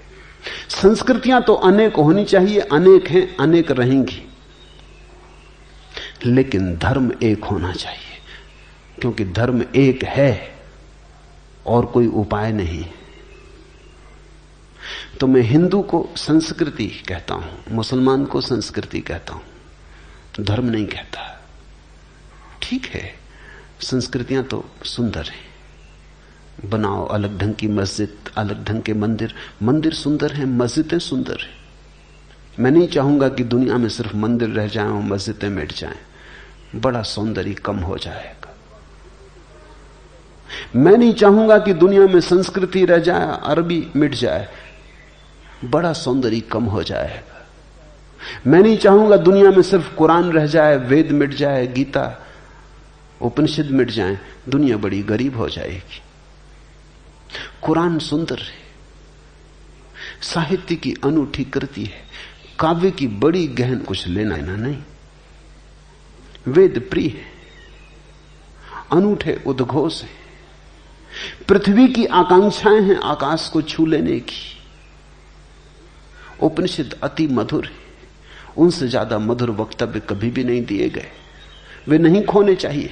संस्कृतियां तो अनेक होनी चाहिए, अनेक हैं, अनेक रहेंगी, लेकिन धर्म एक होना चाहिए, क्योंकि धर्म एक है और कोई उपाय नहीं। तो मैं हिंदू को संस्कृति कहता हूं, मुसलमान को संस्कृति कहता हूं, धर्म नहीं कहता। ठीक है, संस्कृतियां तो सुंदर हैं, बनाओ अलग ढंग की मस्जिद, अलग ढंग के मंदिर। मंदिर सुंदर हैं, मस्जिदें सुंदर हैं। मैं नहीं चाहूंगा कि दुनिया में सिर्फ मंदिर रह जाएं और मस्जिदें मिट जाएं, बड़ा सौंदर्य कम हो जाएगा। मैं नहीं चाहूंगा कि दुनिया में संस्कृति रह जाए, अरबी मिट जाए, बड़ा सौंदर्य कम हो जाएगा। मैं नहीं चाहूंगा दुनिया में सिर्फ कुरान रह जाए, वेद मिट जाए, गीता उपनिषद मिट जाए, दुनिया बड़ी गरीब हो जाएगी। कुरान सुंदर है, साहित्य की अनूठी कृति है, काव्य की बड़ी गहन, कुछ लेना ना नहीं। वेद प्रिय है, अनूठे उद्घोष है, पृथ्वी की आकांक्षाएं हैं आकाश को छू लेने की। उपनिषद अति मधुर है, उनसे ज्यादा मधुर वक्तव्य कभी भी नहीं दिए गए। वे नहीं खोने चाहिए,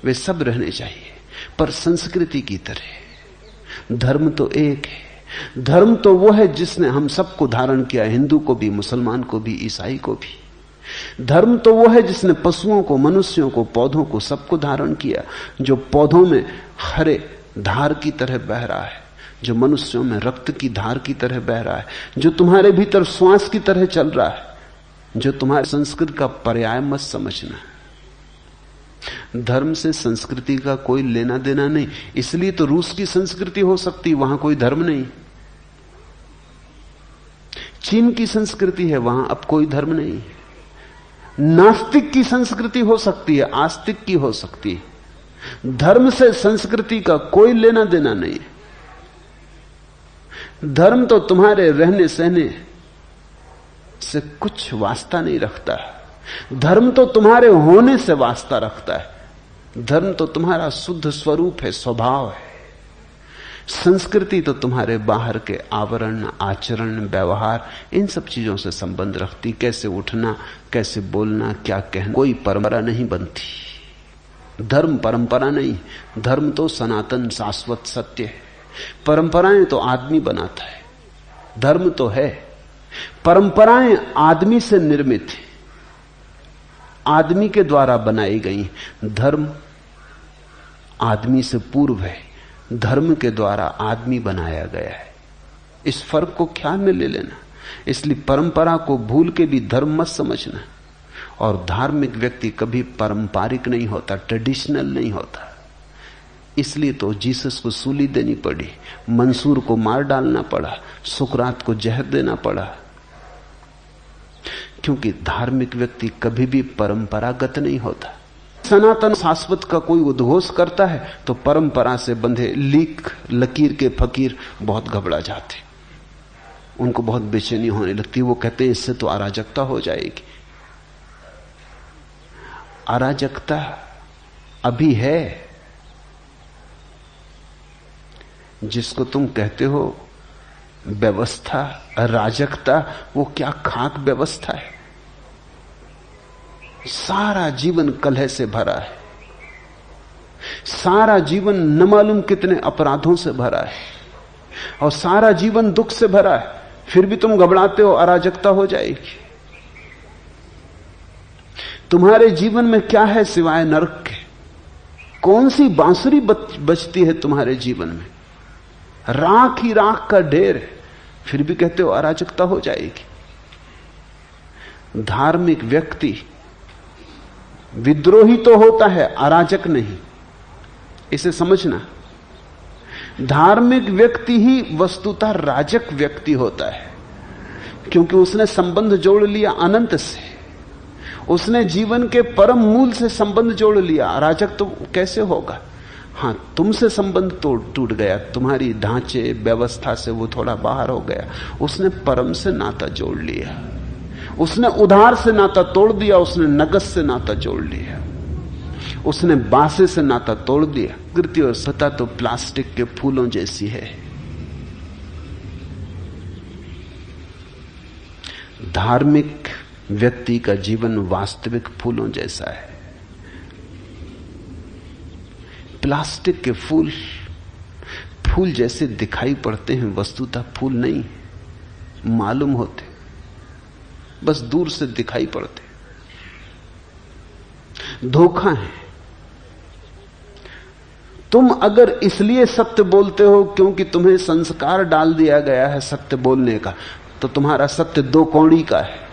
वे सब रहने चाहिए, पर संस्कृति की तरह। धर्म तो एक है, धर्म तो वो है जिसने हम सबको धारण किया, हिंदू को भी, मुसलमान को भी, ईसाई को भी। धर्म तो वो है जिसने पशुओं को, मनुष्यों को, पौधों को, सबको धारण किया। जो पौधों में हरे धार की तरह बह रहा है, जो मनुष्यों में रक्त की धार की तरह बह रहा है, जो तुम्हारे भीतर श्वास की तरह चल रहा है, जो तुम्हारे संस्कृति का पर्याय मत समझना। धर्म से संस्कृति का कोई लेना देना नहीं। इसलिए तो रूस की संस्कृति हो सकती, वहां कोई धर्म नहीं। चीन की संस्कृति है, वहां अब कोई धर्म नहीं। नास्तिक की संस्कृति हो सकती है, आस्तिक की हो सकती है। धर्म से संस्कृति का कोई लेना देना नहीं। धर्म तो तुम्हारे रहने सहने से कुछ वास्ता नहीं रखता। धर्म तो तुम्हारे होने से वास्ता रखता है। धर्म तो तुम्हारा शुद्ध स्वरूप है, स्वभाव है। संस्कृति तो तुम्हारे बाहर के आवरण, आचरण, व्यवहार, इन सब चीजों से संबंध रखती। कैसे उठना, कैसे बोलना, क्या कहना, कोई परंपरा नहीं बनती। धर्म परंपरा नहीं, धर्म तो सनातन शाश्वत सत्य है। परंपराएं तो आदमी बनाता है, धर्म तो है। परंपराएं आदमी से निर्मित है, आदमी के द्वारा बनाई गई। धर्म आदमी से पूर्व है, धर्म के द्वारा आदमी बनाया गया है। इस फर्क को ख्याल में ले लेना। इसलिए परंपरा को भूल के भी धर्म मत समझना। और धार्मिक व्यक्ति कभी पारंपरिक नहीं होता, ट्रेडिशनल नहीं होता। इसलिए तो जीसस को सूली देनी पड़ी, मंसूर को मार डालना पड़ा, सुकरात को जहर देना पड़ा, क्योंकि धार्मिक व्यक्ति कभी भी परंपरागत नहीं होता। सनातन शाश्वत का कोई उद्घोष करता है तो परंपरा से बंधे लीक लकीर के फकीर बहुत घबरा जाते, उनको बहुत बेचैनी होने लगती। वो कहते हैं इससे तो अराजकता हो जाएगी। अराजकता अभी है। जिसको तुम कहते हो व्यवस्था, अराजकता, वो क्या खाक व्यवस्था है। सारा जीवन कलह से भरा है, सारा जीवन न मालूम कितने अपराधों से भरा है, और सारा जीवन दुख से भरा है। फिर भी तुम घबराते हो अराजकता हो जाएगी। तुम्हारे जीवन में क्या है सिवाय नरक के? कौन सी बांसुरी बजती है तुम्हारे जीवन में? राख ही राख का ढेर है, फिर भी कहते हो अराजकता हो जाएगी। धार्मिक व्यक्ति विद्रोही तो होता है, अराजक नहीं। इसे समझना। धार्मिक व्यक्ति ही वस्तुतः राजक व्यक्ति होता है, क्योंकि उसने संबंध जोड़ लिया अनंत से, उसने जीवन के परम मूल से संबंध जोड़ लिया। अराजक तो कैसे होगा? हां, तुमसे संबंध टूट गया, तुम्हारी ढांचे व्यवस्था से वो थोड़ा बाहर हो गया। उसने परम से नाता जोड़ लिया, उसने उधार से नाता तोड़ दिया, उसने नगद से नाता जोड़ लिया, उसने बासे से नाता तोड़ दिया। कृति और सत्ता तो प्लास्टिक के फूलों जैसी है। धार्मिक व्यक्ति का जीवन वास्तविक फूलों जैसा है। प्लास्टिक के फूल फूल जैसे दिखाई पड़ते हैं, वस्तुतः फूल नहीं मालूम होते, बस दूर से दिखाई पड़ते। धोखा है। तुम अगर इसलिए सत्य बोलते हो क्योंकि तुम्हें संस्कार डाल दिया गया है सत्य बोलने का, तो तुम्हारा सत्य दो कौड़ी का है।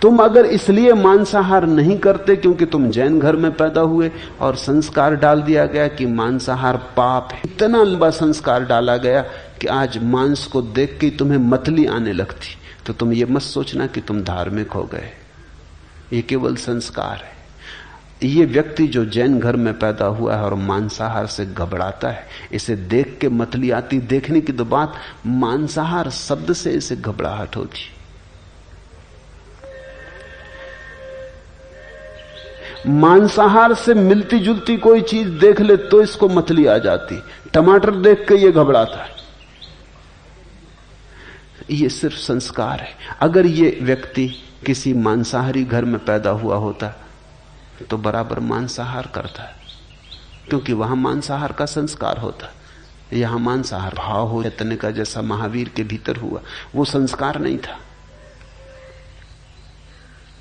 तुम अगर इसलिए मांसाहार नहीं करते क्योंकि तुम जैन घर में पैदा हुए और संस्कार डाल दिया गया कि मांसाहार पाप है, इतना लंबा संस्कार डाला गया कि आज मांस को देख के तुम्हें मतली आने लगती, तो तुम ये मत सोचना कि तुम धार्मिक हो गए। ये केवल संस्कार है। ये व्यक्ति जो जैन घर में पैदा हुआ है और मांसाहार से घबराता है, इसे देख के मतली आती, देखने की तो बात, मांसाहार शब्द से इसे घबराहट होती। मांसाहार से मिलती जुलती कोई चीज देख ले तो इसको मतली आ जाती। टमाटर देख के ये घबराता है, ये सिर्फ संस्कार है। अगर ये व्यक्ति किसी मांसाहारी घर में पैदा हुआ होता तो बराबर मांसाहार करता, क्योंकि वहां मांसाहार का संस्कार होता। यहां मांसाहार भाव हो चैतन्य का जैसा महावीर के भीतर हुआ, वो संस्कार नहीं था,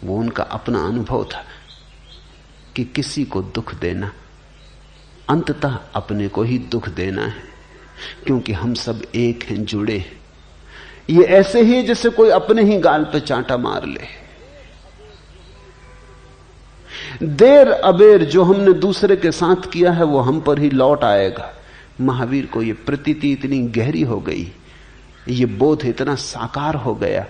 वो उनका अपना अनुभव था कि किसी को दुख देना अंततः अपने को ही दुख देना है, क्योंकि हम सब एक हैं, जुड़े हैं। ये ऐसे ही जैसे कोई अपने ही गाल पे चांटा मार ले। देर अबेर जो हमने दूसरे के साथ किया है वो हम पर ही लौट आएगा। महावीर को ये प्रतीति इतनी गहरी हो गई, ये बोध इतना साकार हो गया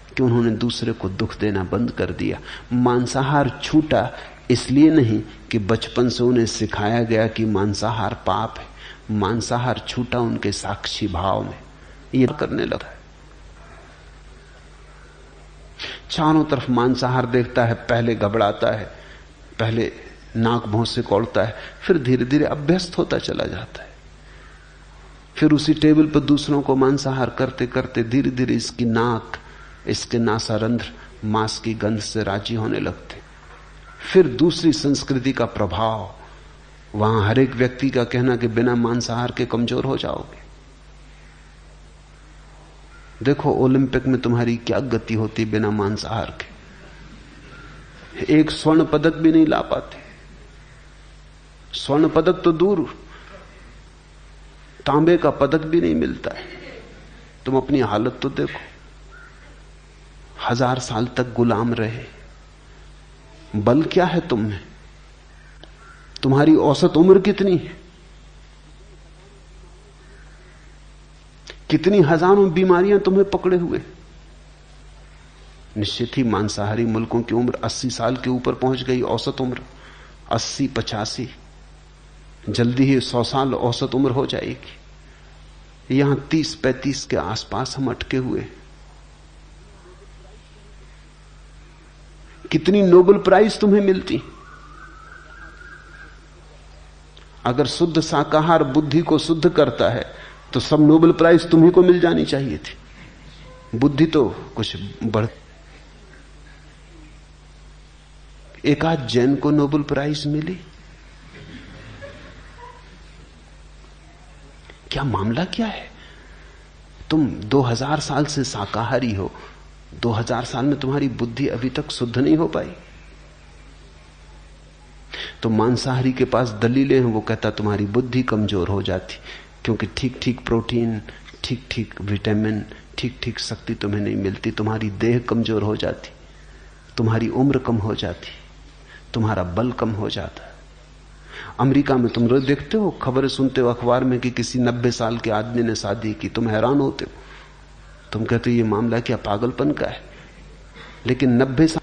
कि उन्होंने दूसरे को दुख देना बंद कर दिया। मांसाहार छूटा इसलिए नहीं कि बचपन से उन्हें सिखाया गया कि मांसाहार पाप है, मांसाहार छूटा उनके साक्षी भाव में, ये करने लगा। चारों तरफ मांसाहार देखता है, पहले घबराता है, पहले नाक भौं से कौड़ता है, फिर धीरे धीरे अभ्यस्त होता चला जाता है। फिर उसी टेबल पर दूसरों को मांसाहार करते करते धीरे धीरे इसकी नाक, इसके नासारंध्र मांस की गंध से राजी होने लगते। फिर दूसरी संस्कृति का प्रभाव, वहां हर एक व्यक्ति का कहना कि बिना मांसाहार के कमजोर हो जाओगे। देखो ओलंपिक में तुम्हारी क्या गति होती बिना मांसाहार के, एक स्वर्ण पदक भी नहीं ला पाते। स्वर्ण पदक तो दूर, तांबे का पदक भी नहीं मिलता है। तुम अपनी हालत तो देखो, 1000 साल तक गुलाम रहे। बल क्या है तुम में? तुम्हारी औसत उम्र कितनी है? कितनी हजारों बीमारियां तुम्हें पकड़े हुए। निश्चित ही मांसाहारी मुल्कों की उम्र 80 साल के ऊपर पहुंच गई। औसत उम्र 80-85, जल्दी ही 100 साल औसत उम्र हो जाएगी। यहां 30-35 के आसपास हम अटके हुए। कितनी नोबेल प्राइज तुम्हें मिलती। अगर शुद्ध शाकाहार बुद्धि को शुद्ध करता है तो सब नोबेल प्राइज तुम्ही को मिल जानी चाहिए थी। बुद्धि तो कुछ बढ़, एक आध जैन को नोबेल प्राइज मिली। क्या मामला क्या है? तुम 2000 साल से शाकाहारी हो, 2000 साल में तुम्हारी बुद्धि अभी तक शुद्ध नहीं हो पाई। तो मांसाहारी के पास दलीलें हैं, वो कहता तुम्हारी बुद्धि कमजोर हो जाती, क्योंकि ठीक ठीक प्रोटीन, ठीक ठीक विटामिन, ठीक ठीक शक्ति तुम्हें नहीं मिलती। तुम्हारी देह कमजोर हो जाती, तुम्हारी उम्र कम हो जाती, तुम्हारा बल कम हो जाता। अमेरिका में तुम रोज देखते हो, खबरें सुनते हो अखबार में कि किसी 90 साल के आदमी ने शादी की। तुम हैरान होते हो, तुम कहते हो ये मामला क्या पागलपन का है। लेकिन 90 साल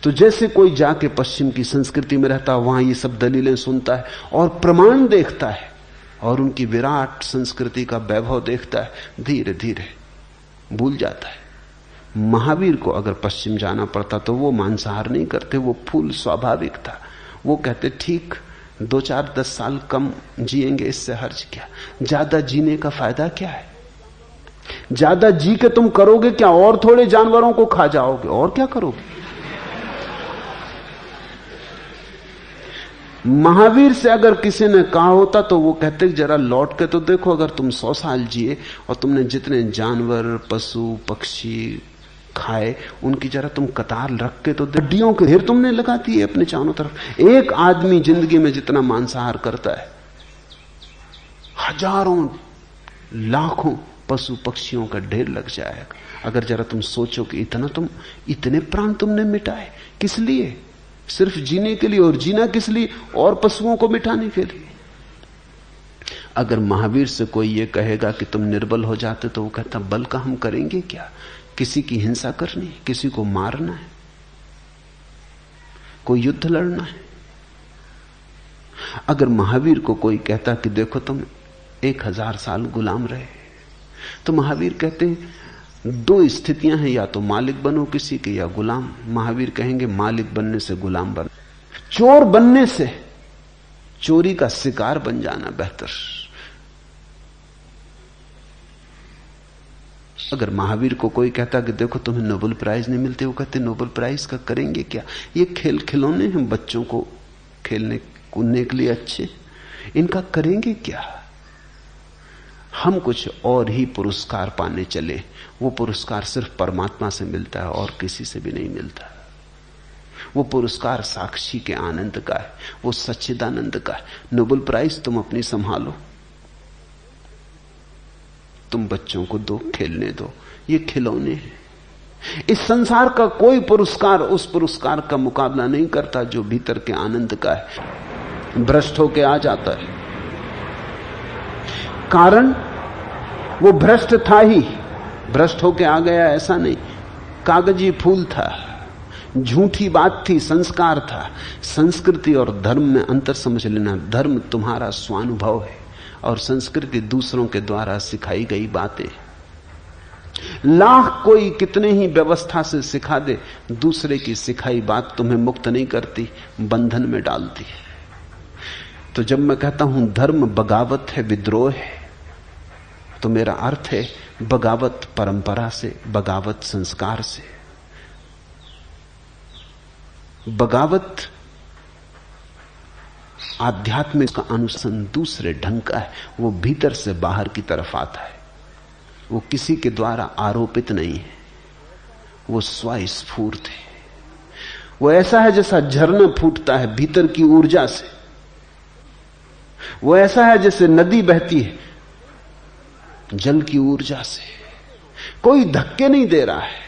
तो जैसे कोई जाके पश्चिम की संस्कृति में रहता, वहां ये सब दलीलें सुनता है और प्रमाण देखता है और उनकी विराट संस्कृति का वैभव देखता है, धीरे धीरे भूल जाता है। महावीर को अगर पश्चिम जाना पड़ता तो वो मांसाहार नहीं करते, वो फूल स्वाभाविक था। वो कहते ठीक 2-4-10 साल कम जिएंगे, इससे हर्ज क्या, ज्यादा जीने का फायदा क्या है। ज्यादा जी के तुम करोगे क्या? और थोड़े जानवरों को खा जाओगे, और क्या करोगे। महावीर से अगर किसी ने कहा होता तो वो कहते जरा लौट के तो देखो, अगर तुम 100 साल जिए और तुमने जितने जानवर, पशु, पक्षी खाए उनकी जरा तुम कतार रख के तो हड्डियों के ढेर तुमने लगा दिए अपने चारों तरफ। एक आदमी जिंदगी में जितना मांसाहार करता है, हजारों लाखों पशु पक्षियों का ढेर लग जाएगा। अगर जरा तुम सोचो कि इतने प्राण तुमने मिटाए, किस लिए? सिर्फ जीने के लिए। और जीना किस लिए? और पशुओं को मिटाने के लिए। अगर महावीर से कोई ये कहेगा कि तुम निर्बल हो जाते, तो वो कहता बल का हम करेंगे क्या? किसी की हिंसा करनी, किसी को मारना है, कोई युद्ध लड़ना है। अगर महावीर को कोई कहता कि देखो तुम 1000 साल गुलाम रहे, तो महावीर कहते 2 स्थितियां हैं, या तो मालिक बनो किसी के या गुलाम। महावीर कहेंगे मालिक बनने से गुलाम बन, चोर बनने से चोरी का शिकार बन जाना बेहतर। अगर महावीर को कोई कहता कि देखो तुम्हें नोबेल प्राइज नहीं मिलते, वो कहते नोबेल प्राइज का करेंगे क्या, ये खेल खिलौने हैं बच्चों को खेलने कूदने के लिए अच्छे, इनका करेंगे क्या। हम कुछ और ही पुरस्कार पाने चले, वो पुरस्कार सिर्फ परमात्मा से मिलता है और किसी से भी नहीं मिलता। वो पुरस्कार साक्षी के आनंद का है, वो सच्चिदानंद का है। नोबेल प्राइज तुम अपनी संभालो, तुम बच्चों को दो, खेलने दो, ये खिलौने हैं। इस संसार का कोई पुरस्कार उस पुरस्कार का मुकाबला नहीं करता जो भीतर के आनंद का है। भ्रष्ट होके आ जाता है, कारण वो भ्रष्ट था ही, भ्रष्ट होके आ गया ऐसा नहीं। कागजी फूल था, झूठी बात थी, संस्कार था। संस्कृति और धर्म में अंतर समझ लेना। धर्म तुम्हारा स्वानुभव है और संस्कृति दूसरों के द्वारा सिखाई गई बातें। लाख कोई कितने ही व्यवस्था से सिखा दे, दूसरे की सिखाई बात तुम्हें मुक्त नहीं करती, बंधन में डालती है। तो जब मैं कहता हूं धर्म बगावत है, विद्रोह है, तो मेरा अर्थ है बगावत परंपरा से, बगावत संस्कार से। बगावत आध्यात्मिक का अनुसंधान दूसरे ढंग का है, वो भीतर से बाहर की तरफ आता है, वो किसी के द्वारा आरोपित नहीं है, वो स्वस्फूर्त है। वो ऐसा है जैसा झरना फूटता है भीतर की ऊर्जा से, वो ऐसा है जैसे नदी बहती है जल की ऊर्जा से, कोई धक्के नहीं दे रहा है।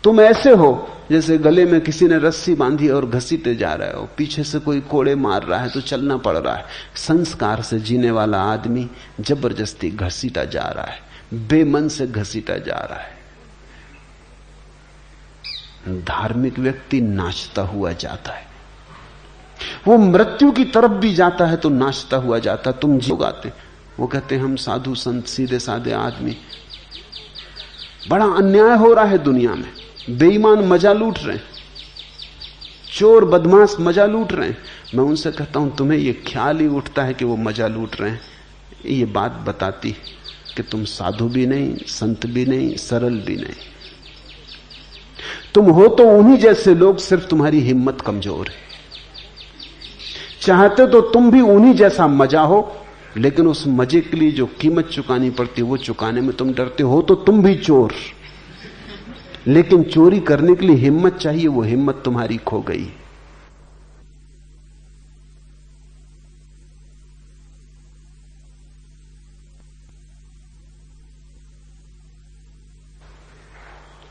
तुम ऐसे हो जैसे गले में किसी ने रस्सी बांधी और घसीटे जा रहे हो, पीछे से कोई कोड़े मार रहा है तो चलना पड़ रहा है। संस्कार से जीने वाला आदमी जबरदस्ती घसीटा जा रहा है, बेमन से घसीटा जा रहा है। धार्मिक व्यक्ति नाचता हुआ जाता है, वो मृत्यु की तरफ भी जाता है तो नाचता हुआ जाता। तुम जी गाते, वो कहते हम साधु संत सीधे साधे आदमी, बड़ा अन्याय हो रहा है दुनिया में, बेईमान मजा लूट रहे हैं, चोर बदमाश मजा लूट रहे हैं। मैं उनसे कहता हूं तुम्हें यह ख्याल ही उठता है कि वो मजा लूट रहे हैं, ये बात बताती कि तुम साधु भी नहीं, संत भी नहीं, सरल भी नहीं। तुम हो तो उन्हीं जैसे लोग, सिर्फ तुम्हारी हिम्मत कमजोर है। चाहते तो तुम भी उन्हीं जैसा मजा हो, लेकिन उस मजे के लिए जो कीमत चुकानी पड़ती है वो चुकाने में तुम डरते हो। तो तुम भी चोर, लेकिन चोरी करने के लिए हिम्मत चाहिए, वो हिम्मत तुम्हारी खो गई।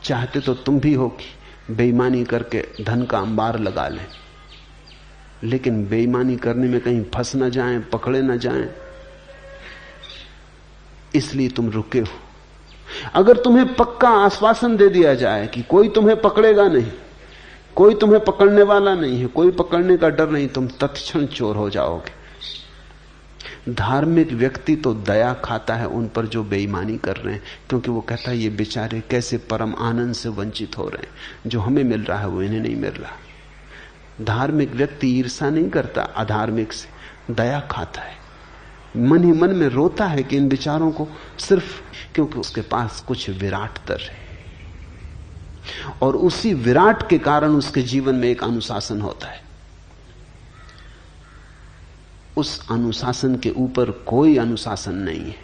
चाहते तो तुम भी हो कि बेईमानी करके धन का अंबार लगा लें, लेकिन बेईमानी करने में कहीं फंस ना जाएं, पकड़े ना जाएं, इसलिए तुम रुके हो। अगर तुम्हें पक्का आश्वासन दे दिया जाए कि कोई तुम्हें पकड़ेगा नहीं, कोई तुम्हें पकड़ने वाला नहीं है, कोई पकड़ने का डर नहीं, तुम तत्क्षण चोर हो जाओगे। धार्मिक व्यक्ति तो दया खाता है उन पर जो बेईमानी कर रहे हैं, क्योंकि वो कहता है ये बेचारे कैसे परम आनंद से वंचित हो रहे हैं, जो हमें मिल रहा है वो इन्हें नहीं मिल रहा। धार्मिक व्यक्ति ईर्ष्या नहीं करता अधार्मिक से, दया खाता है, मन ही मन में रोता है कि इन विचारों को, सिर्फ क्योंकि उसके पास कुछ विराट तर है, और उसी विराट के कारण उसके जीवन में एक अनुशासन होता है। उस अनुशासन के ऊपर कोई अनुशासन नहीं है।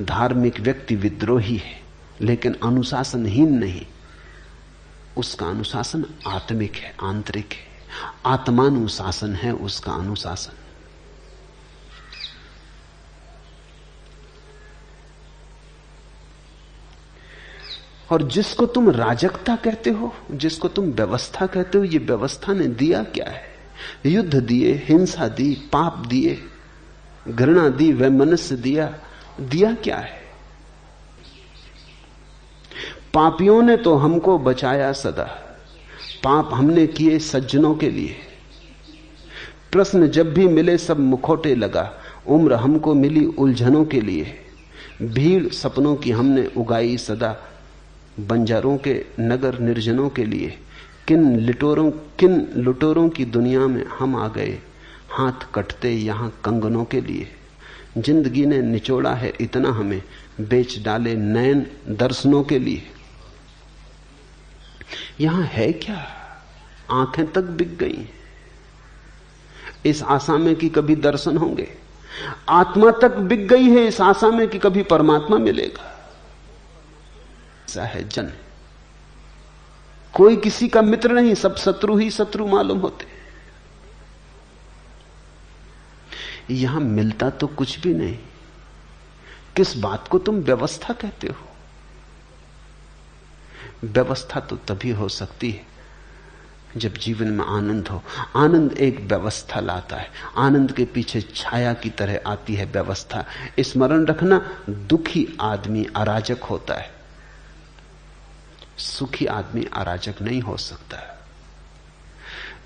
धार्मिक व्यक्ति विद्रोही है, लेकिन अनुशासनहीन नहीं। उसका अनुशासन आत्मिक है, आंतरिक है, आत्मानुशासन है उसका अनुशासन। और जिसको तुम राजकता कहते हो, जिसको तुम व्यवस्था कहते हो, ये व्यवस्था ने दिया क्या है? युद्ध दिए, हिंसा दी, पाप दिए, घृणा दी, वैमनस्य दिया क्या है? पापियों ने तो हमको बचाया सदा, पाप हमने किए सज्जनों के लिए। प्रश्न जब भी मिले सब मुखौटे लगा, उम्र हमको मिली उलझनों के लिए। भीड़ सपनों की हमने उगाई सदा, बंजारों के नगर निर्जनों के लिए। किन लुटोरों की दुनिया में हम आ गए, हाथ कटते यहां कंगनों के लिए। जिंदगी ने निचोड़ा है इतना हमें, बेच डाले नयन दर्शनों के लिए। यहां है क्या? आंखें तक बिक गई इस आशा में कि कभी दर्शन होंगे। आत्मा तक बिक गई है इस आशा में कि कभी परमात्मा मिलेगा। ऐसा है जन, कोई किसी का मित्र नहीं, सब शत्रु ही शत्रु मालूम होते। यहां मिलता तो कुछ भी नहीं। किस बात को तुम व्यवस्था कहते हो? व्यवस्था तो तभी हो सकती है जब जीवन में आनंद हो। आनंद एक व्यवस्था लाता है। आनंद के पीछे छाया की तरह आती है व्यवस्था। स्मरण रखना, दुखी आदमी अराजक होता है, सुखी आदमी अराजक नहीं हो सकता।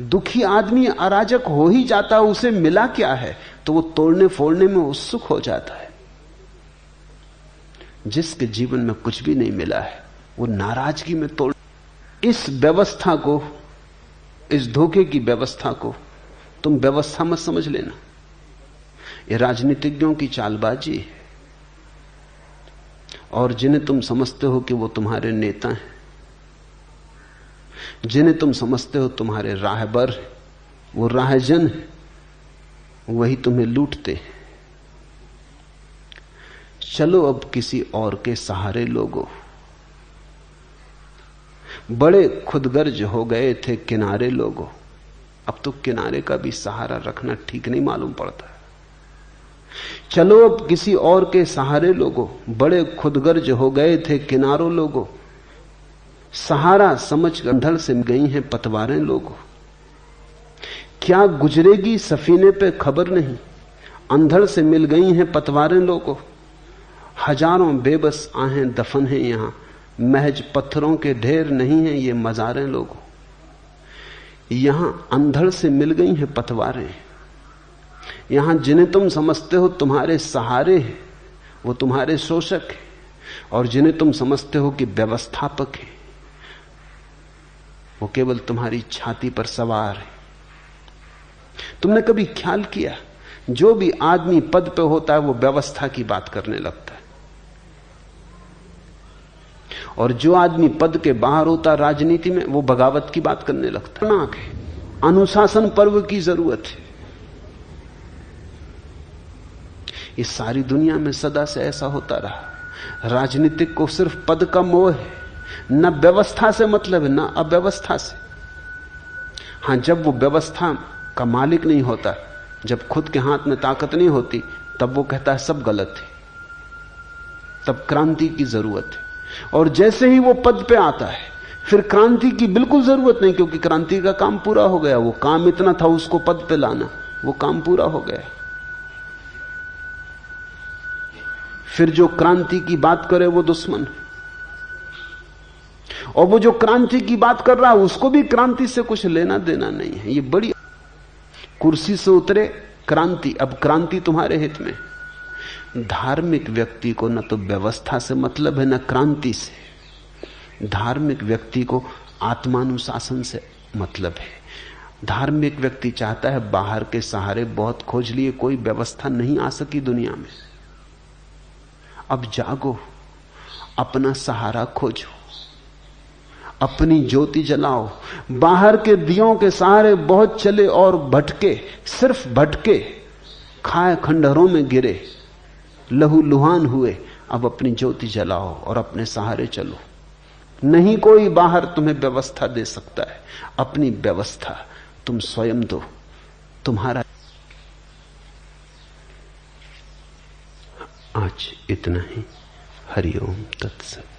दुखी आदमी अराजक हो ही जाता है, उसे मिला क्या है तो वो तोड़ने फोड़ने में उत्सुक हो जाता है। जिसके जीवन में कुछ भी नहीं मिला है वो नाराजगी में तोड़। इस व्यवस्था को, इस धोखे की व्यवस्था को तुम व्यवस्था मत समझ लेना। ये राजनीतिज्ञों की चालबाजी है। और जिन्हें तुम समझते हो कि वो तुम्हारे नेता हैं, जिन्हें तुम समझते हो तुम्हारे राहबर, वो राहजन, वही तुम्हें लूटते हैं। चलो अब किसी और के सहारे लोगो। बड़े खुदगर्ज हो गए थे किनारे लोगो, अब तो किनारे का भी सहारा रखना ठीक नहीं मालूम पड़ता। चलो अब किसी और के सहारे लोगो, बड़े खुदगर्ज हो गए थे किनारों लोगो। सहारा समझ गंढल से गई हैं पतवारें लोगो। क्या गुजरेगी सफीने पे खबर नहीं, अंधड़ से मिल गई हैं पतवारें लोगो। हजारों बेबस आहें दफन हैं यहां, महज पत्थरों के ढेर नहीं हैं ये मजारें लोगों। यहां अंधड़ से मिल गई हैं पतवारें। यहां जिन्हें तुम समझते हो तुम्हारे सहारे हैं वो तुम्हारे शोषक हैं, और जिन्हें तुम समझते हो कि व्यवस्थापक हैं वो केवल तुम्हारी छाती पर सवार है। तुमने कभी ख्याल किया, जो भी आदमी पद पे होता है वो व्यवस्था की बात करने लगता है, और जो आदमी पद के बाहर होता है राजनीति में वो बगावत की बात करने लगता है। अनुशासन पर्व की जरूरत है। इस सारी दुनिया में सदा से ऐसा होता रहा। राजनीतिक को सिर्फ पद का मोह है, न व्यवस्था से मतलब है, न अव्यवस्था से। हां, जब वो व्यवस्था का मालिक नहीं होता, जब खुद के हाथ में ताकत नहीं होती, तब वो कहता है सब गलत है, तब क्रांति की जरूरत है। और जैसे ही वो पद पे आता है फिर क्रांति की बिल्कुल जरूरत नहीं, क्योंकि क्रांति का काम पूरा हो गया। वो काम इतना था उसको पद पे लाना, वो काम पूरा हो गया। फिर जो क्रांति की बात करे वो दुश्मन, और वो जो क्रांति की बात कर रहा है उसको भी क्रांति से कुछ लेना देना नहीं है। ये बड़ी कुर्सी से उतरे क्रांति, अब क्रांति तुम्हारे हित में। धार्मिक व्यक्ति को न तो व्यवस्था से मतलब है न क्रांति से। धार्मिक व्यक्ति को आत्मानुशासन से मतलब है। धार्मिक व्यक्ति चाहता है, बाहर के सहारे बहुत खोज लिए, कोई व्यवस्था नहीं आ सकी दुनिया में, अब जागो, अपना सहारा खोजो, अपनी ज्योति जलाओ। बाहर के दियों के सहारे बहुत चले और भटके, सिर्फ भटके, खाए खंडहरों में गिरे, लहू लुहान हुए। अब अपनी ज्योति जलाओ और अपने सहारे चलो। नहीं कोई बाहर तुम्हें व्यवस्था दे सकता है, अपनी व्यवस्था तुम स्वयं दो। तुम्हारा आज इतना ही। हरिओम तत्सत।